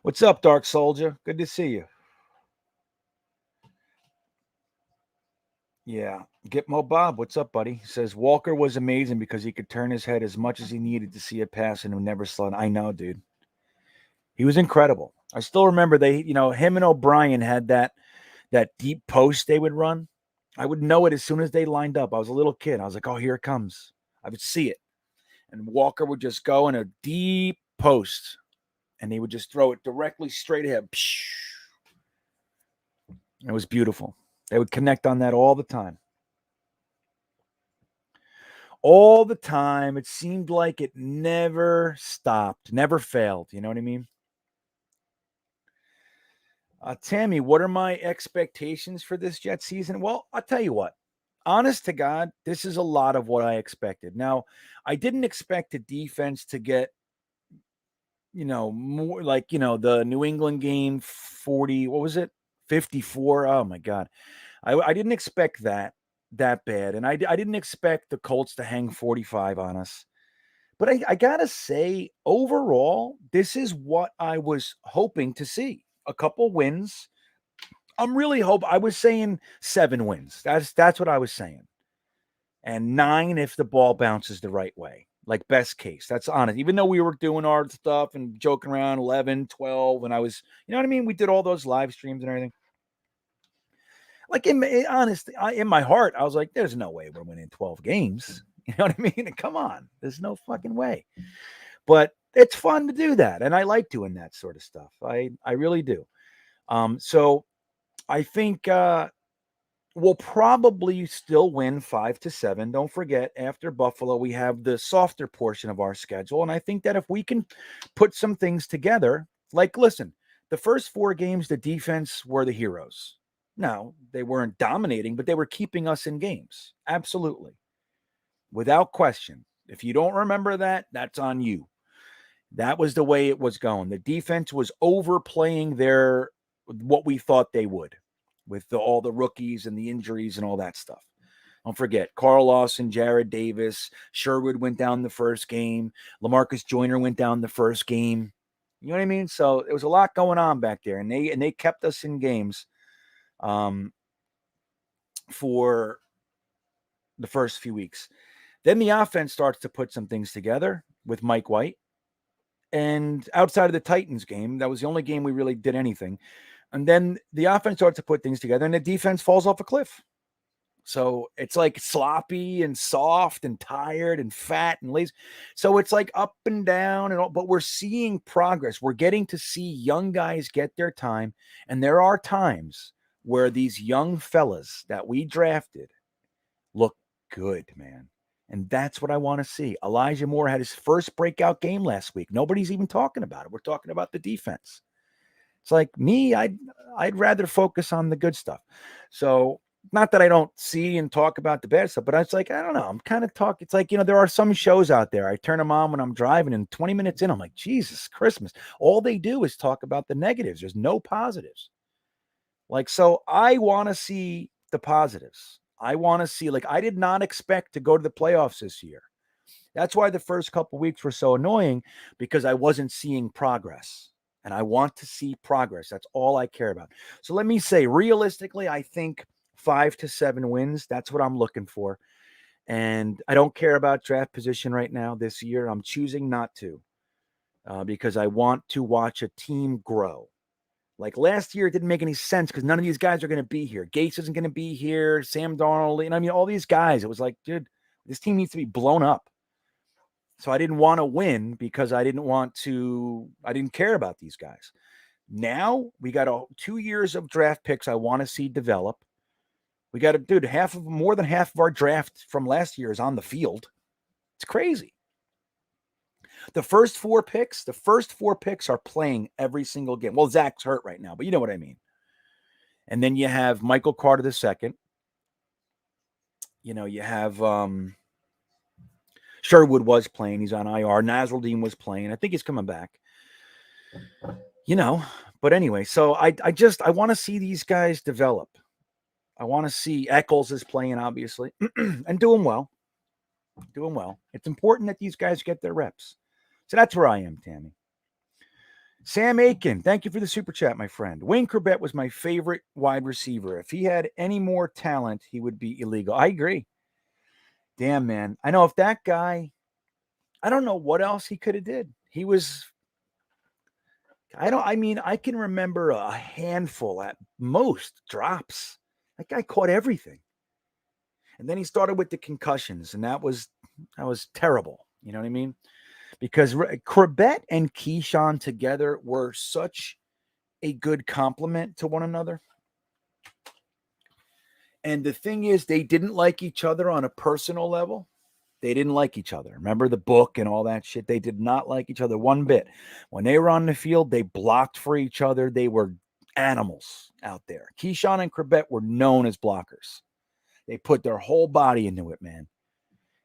What's up, Dark Soldier? Good to see you. Yeah. Gitmo Bob, what's up, buddy? He says Walker was amazing because he could turn his head as much as he needed to see a pass and who never slowed. I know, dude. He was incredible. I still remember him and O'Brien had that deep post they would run. I would know it as soon as they lined up. I was a little kid. I was like, oh, here it comes. I would see it. And Walker would just go in a deep post and he would just throw it directly straight ahead. It was beautiful. They would connect on that all the time. All the time. It seemed like it never stopped, never failed. You know what I mean? Tammy, what are my expectations for this Jet season? Well, I'll tell you what. Honest to God, this is a lot of what I expected. Now, I didn't expect the defense to get, more like, the New England game 40, what was it? 54. Oh my God. I didn't expect that bad. And I didn't expect the Colts to hang 45 on us. But I got to say, overall, this is what I was hoping to see. A couple wins. I was saying 7 wins. That's what I was saying. And 9 if the ball bounces the right way. Like best case. That's honest. Even though we were doing our stuff and joking around 11, 12, and I was, you know what I mean? We did all those live streams and everything. Like honestly, in my heart, I was like, there's no way we're winning 12 games. You know what I mean? Come on. There's no fucking way. But it's fun to do that. And I like doing that sort of stuff. I really do. So I think we'll probably still win 5-7. Don't forget, after Buffalo, we have the softer portion of our schedule. And I think that if we can put some things together, like, listen, the first 4 games, the defense were the heroes. No, they weren't dominating, but they were keeping us in games. Absolutely. Without question. If you don't remember that, that's on you. That was the way it was going. The defense was overplaying what we thought they would with all the rookies and the injuries and all that stuff. Don't forget, Carl Lawson, Jared Davis, Sherwood went down the first game. LaMarcus Joyner went down the first game. You know what I mean? So there was a lot going on back there, and they kept us in games for the first few weeks. Then the offense starts to put some things together with Mike White. And outside of the Titans game, that was the only game we really did anything. And then the offense starts to put things together and the defense falls off a cliff. So it's like sloppy and soft and tired and fat and lazy. So it's like up and down and all, but we're seeing progress. We're getting to see young guys get their time. And there are times where these young fellas that we drafted look good, man. And that's what I want to see. Elijah Moore had his first breakout game last week. Nobody's even talking about it. We're talking about the defense. It's like me, I'd rather focus on the good stuff. So not that I don't see and talk about the bad stuff, but it's like, I don't know. I'm kind of talking. It's like, there are some shows out there. I turn them on when I'm driving and 20 minutes in, I'm like, Jesus Christmas. All they do is talk about the negatives. There's no positives. Like, so I want to see the positives. I want to see, like, I did not expect to go to the playoffs this year. That's why the first couple weeks were so annoying, because I wasn't seeing progress. And I want to see progress. That's all I care about. So let me say, realistically, I think 5-7 wins. That's what I'm looking for. And I don't care about draft position right now this year. I'm choosing not to because I want to watch a team grow. Like last year, it didn't make any sense because none of these guys are going to be here. Gates isn't going to be here. Sam Darnold, and I mean, all these guys. It was like, dude, this team needs to be blown up. So I didn't want to win because I didn't care about these guys. Now we got 2 years of draft picks I want to see develop. We got more than half of our draft from last year is on the field. It's crazy. The first four picks are playing every single game. Well, Zach's hurt right now, but you know what I mean. And then you have Michael Carter II. You have Sherwood was playing. He's on IR. Nasruddin was playing. I think he's coming back. But anyway, so I want to see these guys develop. I want to see Eccles is playing, obviously, and doing well. It's important that these guys get their reps. So that's where I am, Tammy. Sam Aiken, thank you for the super chat, my friend. Wayne Corbett was my favorite wide receiver. If he had any more talent, he would be illegal. I agree. Damn, man. I know if that guy, I don't know what else he could have did. He was, I can remember a handful at most drops. That guy caught everything. And then he started with the concussions, and that was terrible. You know what I mean? Because Corbett and Keyshawn together were such a good complement to one another. And the thing is, they didn't like each other on a personal level. They didn't like each other. Remember the book and all that shit? They did not like each other one bit. When they were on the field, they blocked for each other. They were animals out there. Keyshawn and Corbett were known as blockers. They put their whole body into it, man.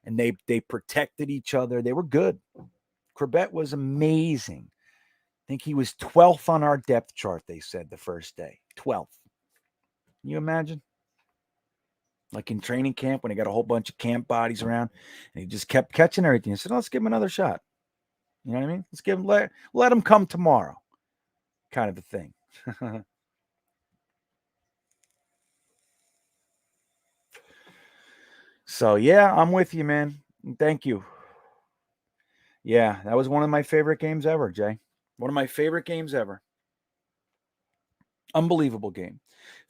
And they protected each other. They were good. Corbett was amazing. I think he was 12th on our depth chart, they said, the first day. 12th. Can you imagine? Like in training camp when he got a whole bunch of camp bodies around and he just kept catching everything. I said, let's give him another shot. You know what I mean? Let's give him, let him come tomorrow. Kind of a thing. So, yeah, I'm with you, man. Thank you. Yeah, that was one of my favorite games ever, Jay. One of my favorite games ever. Unbelievable game.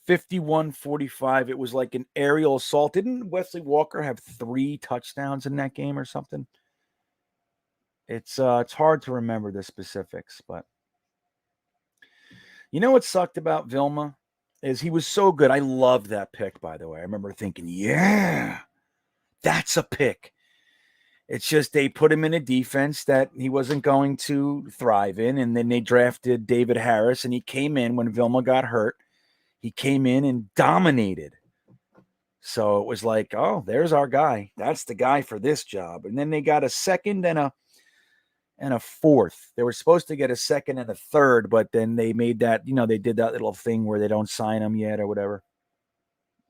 51-45. It was like an aerial assault. Didn't Wesley Walker have 3 touchdowns in that game or something? It's hard to remember the specifics, but you know what sucked about Vilma is he was so good. I loved that pick, by the way. I remember thinking, yeah, that's a pick. It's just they put him in a defense that he wasn't going to thrive in, and then they drafted David Harris, and he came in when Vilma got hurt. He came in and dominated. So it was like, oh, there's our guy. That's the guy for this job. And then they got a second and a fourth. They were supposed to get a second and a third, but then they made that, they did that little thing where they don't sign them yet or whatever.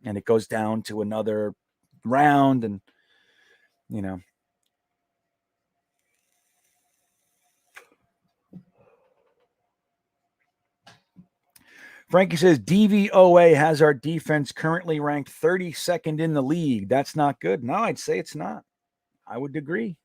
And it goes down to another round and, Frankie says DVOA has our defense currently ranked 32nd in the league. That's not good. No, I'd say it's not. I would agree.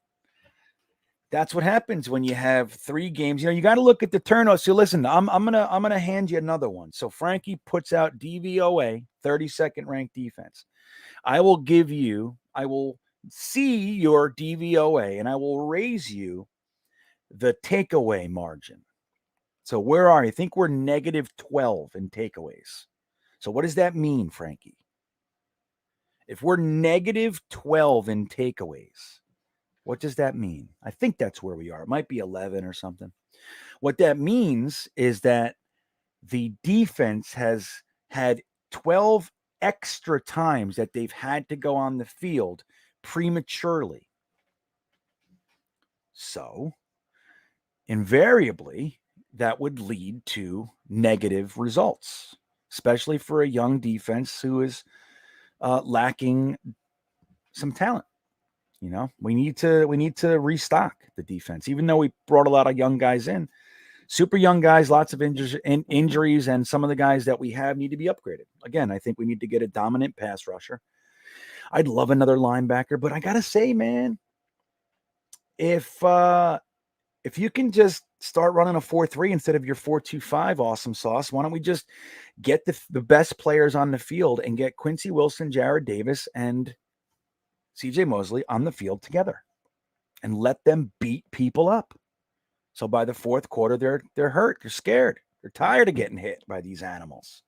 That's what happens when you have 3 games. You got to look at the turnover. So listen, I'm gonna hand you another one. So Frankie puts out DVOA, 32nd ranked defense. I will see your DVOA and I will raise you the takeaway margin. So where are you? I think we're negative 12 in takeaways. So what does that mean, Frankie? If we're negative 12 in takeaways, what does that mean? I think that's where we are. It might be 11 or something. What that means is that the defense has had 12 extra times that they've had to go on the field prematurely. So, invariably, that would lead to negative results, especially for a young defense who is lacking some talent. We need to restock the defense, even though we brought a lot of young guys in, super young guys, lots of injuries, and some of the guys that we have need to be upgraded. Again, I think we need to get a dominant pass rusher. I'd love another linebacker, but I gotta say, man, if you can just start running a 4-3 instead of your 4-2-5 awesome sauce, why don't we just get the best players on the field and get Quincy Wilson, Jared Davis, and CJ Mosley on the field together and let them beat people up. So by the 4th quarter, they're hurt, they're scared, they're tired of getting hit by these animals.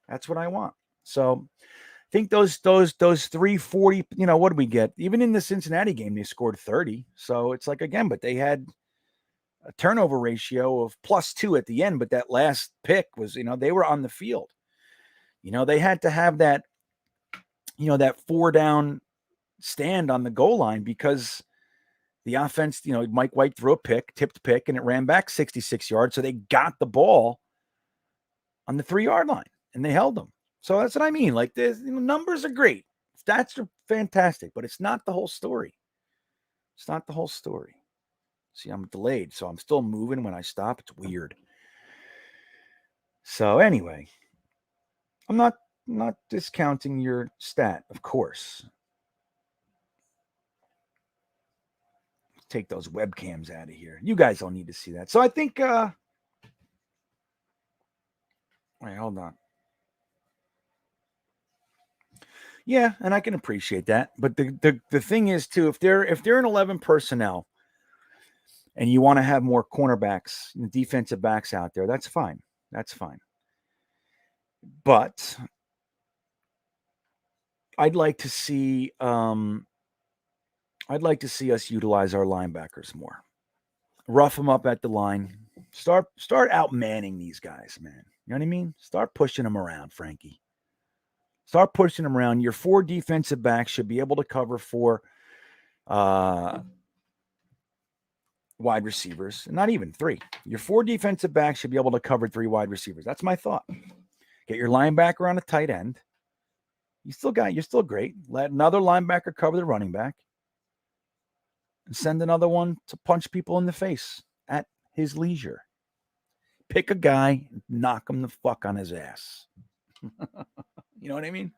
That's what I want. So I think those 340, what did we get? Even in the Cincinnati game, they scored 30. So it's like, again, but they had a turnover ratio of +2 at the end, but that last pick was, they were on the field. They had to have that, that 4-down stand on the goal line because the offense, Mike White threw a pick, tipped pick, and it ran back 66 yards. So they got the ball on the 3-yard line and they held them. So that's what I mean. Like the numbers are great. Stats are fantastic, but it's not the whole story. It's not the whole story. See, I'm delayed, so I'm still moving when I stop. It's weird. So anyway, I'm not discounting your stat, of course. Take those webcams out of here. You guys don't need to see that. So I think wait, hold on. Yeah, and I can appreciate that. But the thing is too, if they're an 11 personnel and you want to have more cornerbacks and defensive backs out there, that's fine. That's fine. But I'd like to see us utilize our linebackers more. Rough them up at the line. Start outmanning these guys, man. You know what I mean? Start pushing them around, Frankie. Start pushing them around. Your 4 defensive backs should be able to cover 4 wide receivers. Not even 3. Your 4 defensive backs should be able to cover 3 wide receivers. That's my thought. Get your linebacker on a tight end. You're still great. Let another linebacker cover the running back. And send another one to punch people in the face at his leisure. Pick a guy, knock him the fuck on his ass. You know what I mean?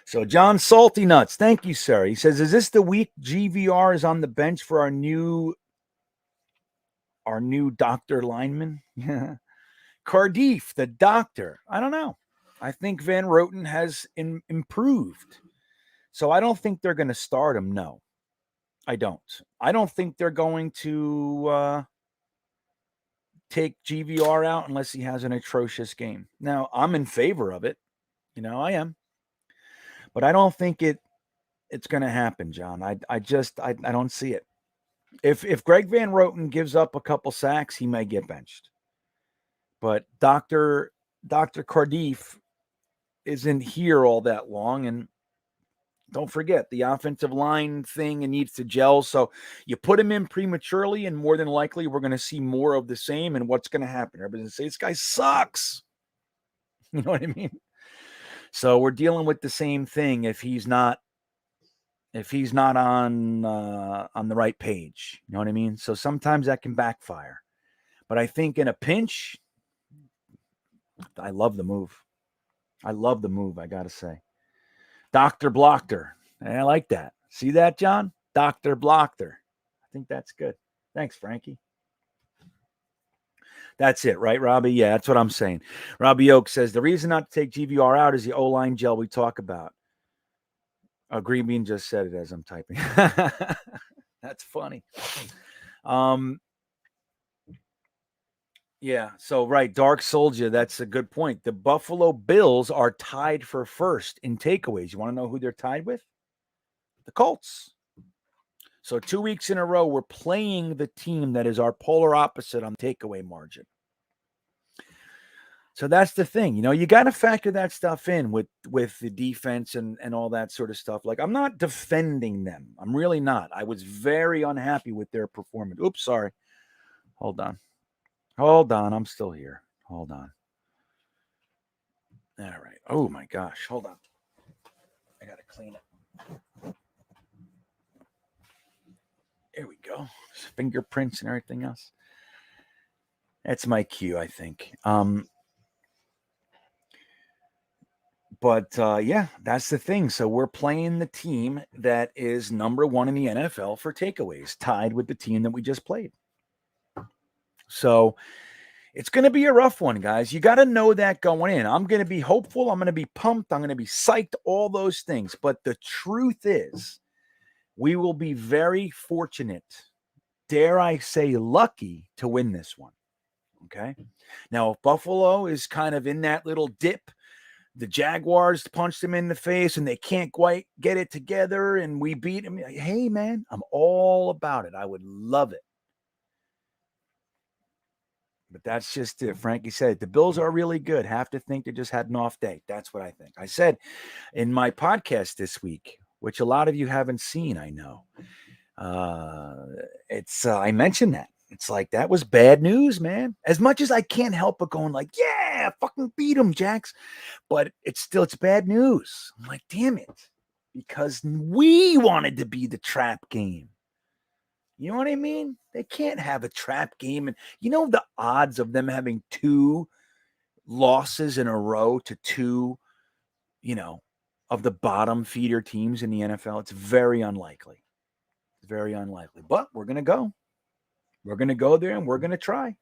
So John Salty Nuts, thank you, sir. He says, "Is this the week GVR is on the bench for our new doctor lineman?" Cardiff, the doctor. I don't know. I think Van Roten has improved. So I don't think they're going to start him. No, I don't. I don't think they're going to take GVR out unless he has an atrocious game. Now, I'm in favor of it. I am. But I don't think it's going to happen, John. I don't see it. If Greg Van Roten gives up a couple sacks, he may get benched. But Dr. Cardiff isn't here all that long, and don't forget the offensive line thing, it needs to gel. So you put him in prematurely, and more than likely we're going to see more of the same. And what's going to happen? Everybody's going to say, this guy sucks. You know what I mean? So we're dealing with the same thing if he's not on the right page. You know what I mean? So sometimes that can backfire. But I think in a pinch, I love the move. I got to say. Dr. Blocker. I like that. See that, John? Dr. Blocker. I think that's good. Thanks, Frankie. That's it, right, Robbie? Yeah, that's what I'm saying. Robbie Oak says, the reason not to take GVR out is the O-line gel we talk about. GreenBean just said it as I'm typing. That's funny. Yeah, so right, Dark Soldier, that's a good point. The Buffalo Bills are tied for first in takeaways. You want to know who they're tied with? The Colts. So 2 weeks in a row, we're playing the team that is our polar opposite on takeaway margin. So that's the thing. You got to factor that stuff in with the defense and all that sort of stuff. Like, I'm not defending them. I'm really not. I was very unhappy with their performance. Oops, sorry. Hold on. I'm still here. Hold on. All right. Oh, my gosh. Hold on. I got to clean it. There we go. Fingerprints and everything else. That's my cue, I think. But yeah, that's the thing. So we're playing the team that is number one in the NFL for takeaways, tied with the team that we just played. So it's going to be a rough one, guys. You got to know that going in. I'm going to be hopeful. I'm going to be pumped. I'm going to be psyched, all those things. But the truth is, we will be very fortunate, dare I say lucky, to win this one. Okay? Now, if Buffalo is kind of in that little dip, the Jaguars punched them in the face and they can't quite get it together and we beat them. Hey, man, I'm all about it. I would love it. But that's just it. Frankie said, the Bills are really good. Have to think they just had an off day. That's what I think. I said in my podcast this week, which a lot of you haven't seen, I know. I mentioned that. It's like, that was bad news, man. As much as I can't help but going like, yeah, fucking beat them, Jax. But it's bad news. I'm like, damn it. Because we wanted to be the trap game. You know what I mean? They can't have a trap game. And the odds of them having 2 losses in a row to 2, of the bottom feeder teams in the NFL, it's very unlikely. It's very unlikely. But we're going to go. We're going to go there and we're going to try.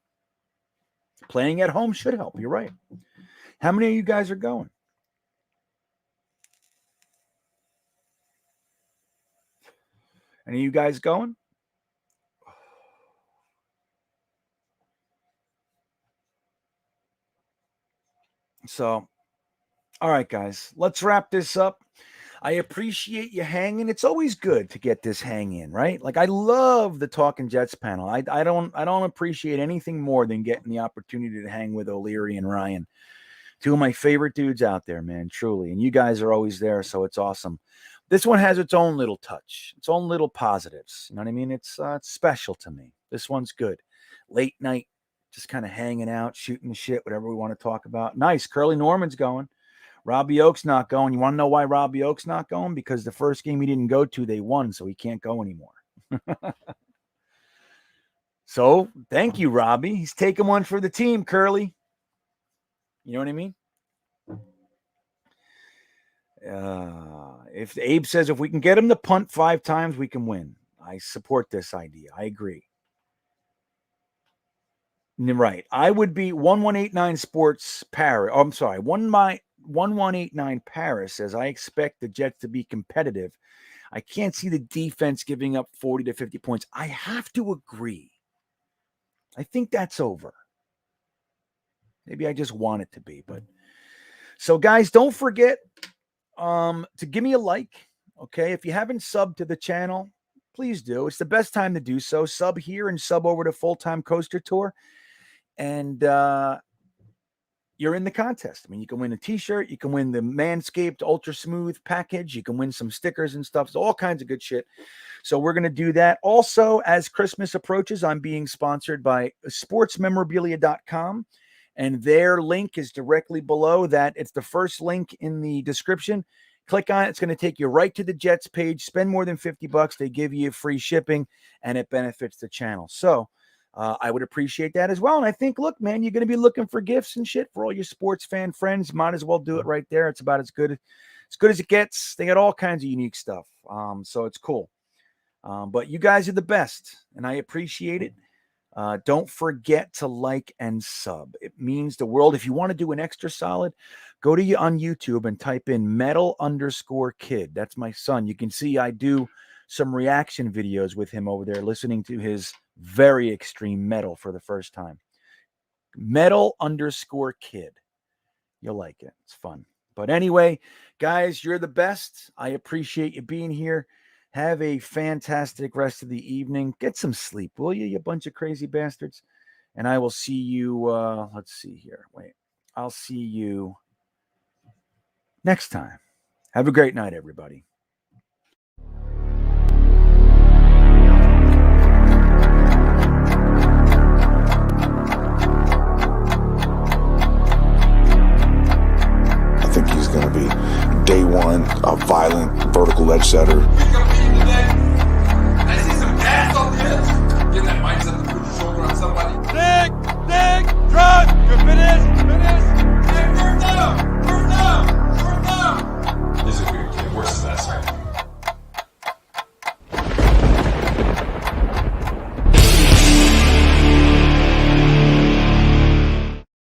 Playing at home should help. You're right. How many of you guys are going? Any of you guys going? So, all right, guys, let's wrap this up. I appreciate you hanging. It's always good to get this hang in, right? Like, I love the Talking Jets panel. I don't appreciate anything more than getting the opportunity to hang with O'Leary and Ryan. 2 of my favorite dudes out there, man, truly. And you guys are always there, so it's awesome. This one has its own little touch, its own little positives. You know what I mean? It's special to me. This one's good. Late night, just kind of hanging out, shooting the shit, whatever we want to talk about. Nice. Curly Norman's going. Robbie Oak's not going. You want to know why Robbie Oak's not going? Because the first game he didn't go to, they won, so he can't go anymore. So thank you, Robbie. He's taking one for the team, Curly. You know what I mean? If Abe says if we can get him to punt 5 times, we can win. I support this idea. I agree. Right. I would be 1189 Sports Paris. Oh, I'm sorry. 1189 Paris says I expect the Jets to be competitive. I can't see the defense giving up 40 to 50 points. I have to agree. I think that's over. Maybe I just want it to be, but so guys, don't forget to give me a like. Okay. If you haven't subbed to the channel, please do. It's the best time to do so. Sub here and sub over to Full Time Coaster Tour. And you're in the contest. I mean, you can win a t-shirt, you can win the Manscaped Ultra Smooth package, you can win some stickers and stuff. So all kinds of good shit. So we're going to do that. Also, as Christmas approaches, I'm being sponsored by sportsmemorabilia.com. And their link is directly below that. It's the first link in the description. Click on it. It's going to take you right to the Jets page. Spend more than $50. They give you free shipping, and it benefits the channel. So I would appreciate that as well. And I think, look, man, you're going to be looking for gifts and shit for all your sports fan friends. Might as well do it right there. It's about as good as it gets. They got all kinds of unique stuff. So it's cool. But you guys are the best, and I appreciate it. Don't forget to like and sub. It means the world. If you want to do an extra solid, go to you on YouTube and type in metal_kid. That's my son. You can see I do some reaction videos with him over there, listening to his very extreme metal for the first time. Metal_kid. You'll like it. It's fun. But anyway, guys, you're the best. I appreciate you being here. Have a fantastic rest of the evening. Get some sleep, will you, you bunch of crazy bastards? And I will see you, let's see here. Wait, I'll see you next time. Have a great night, everybody.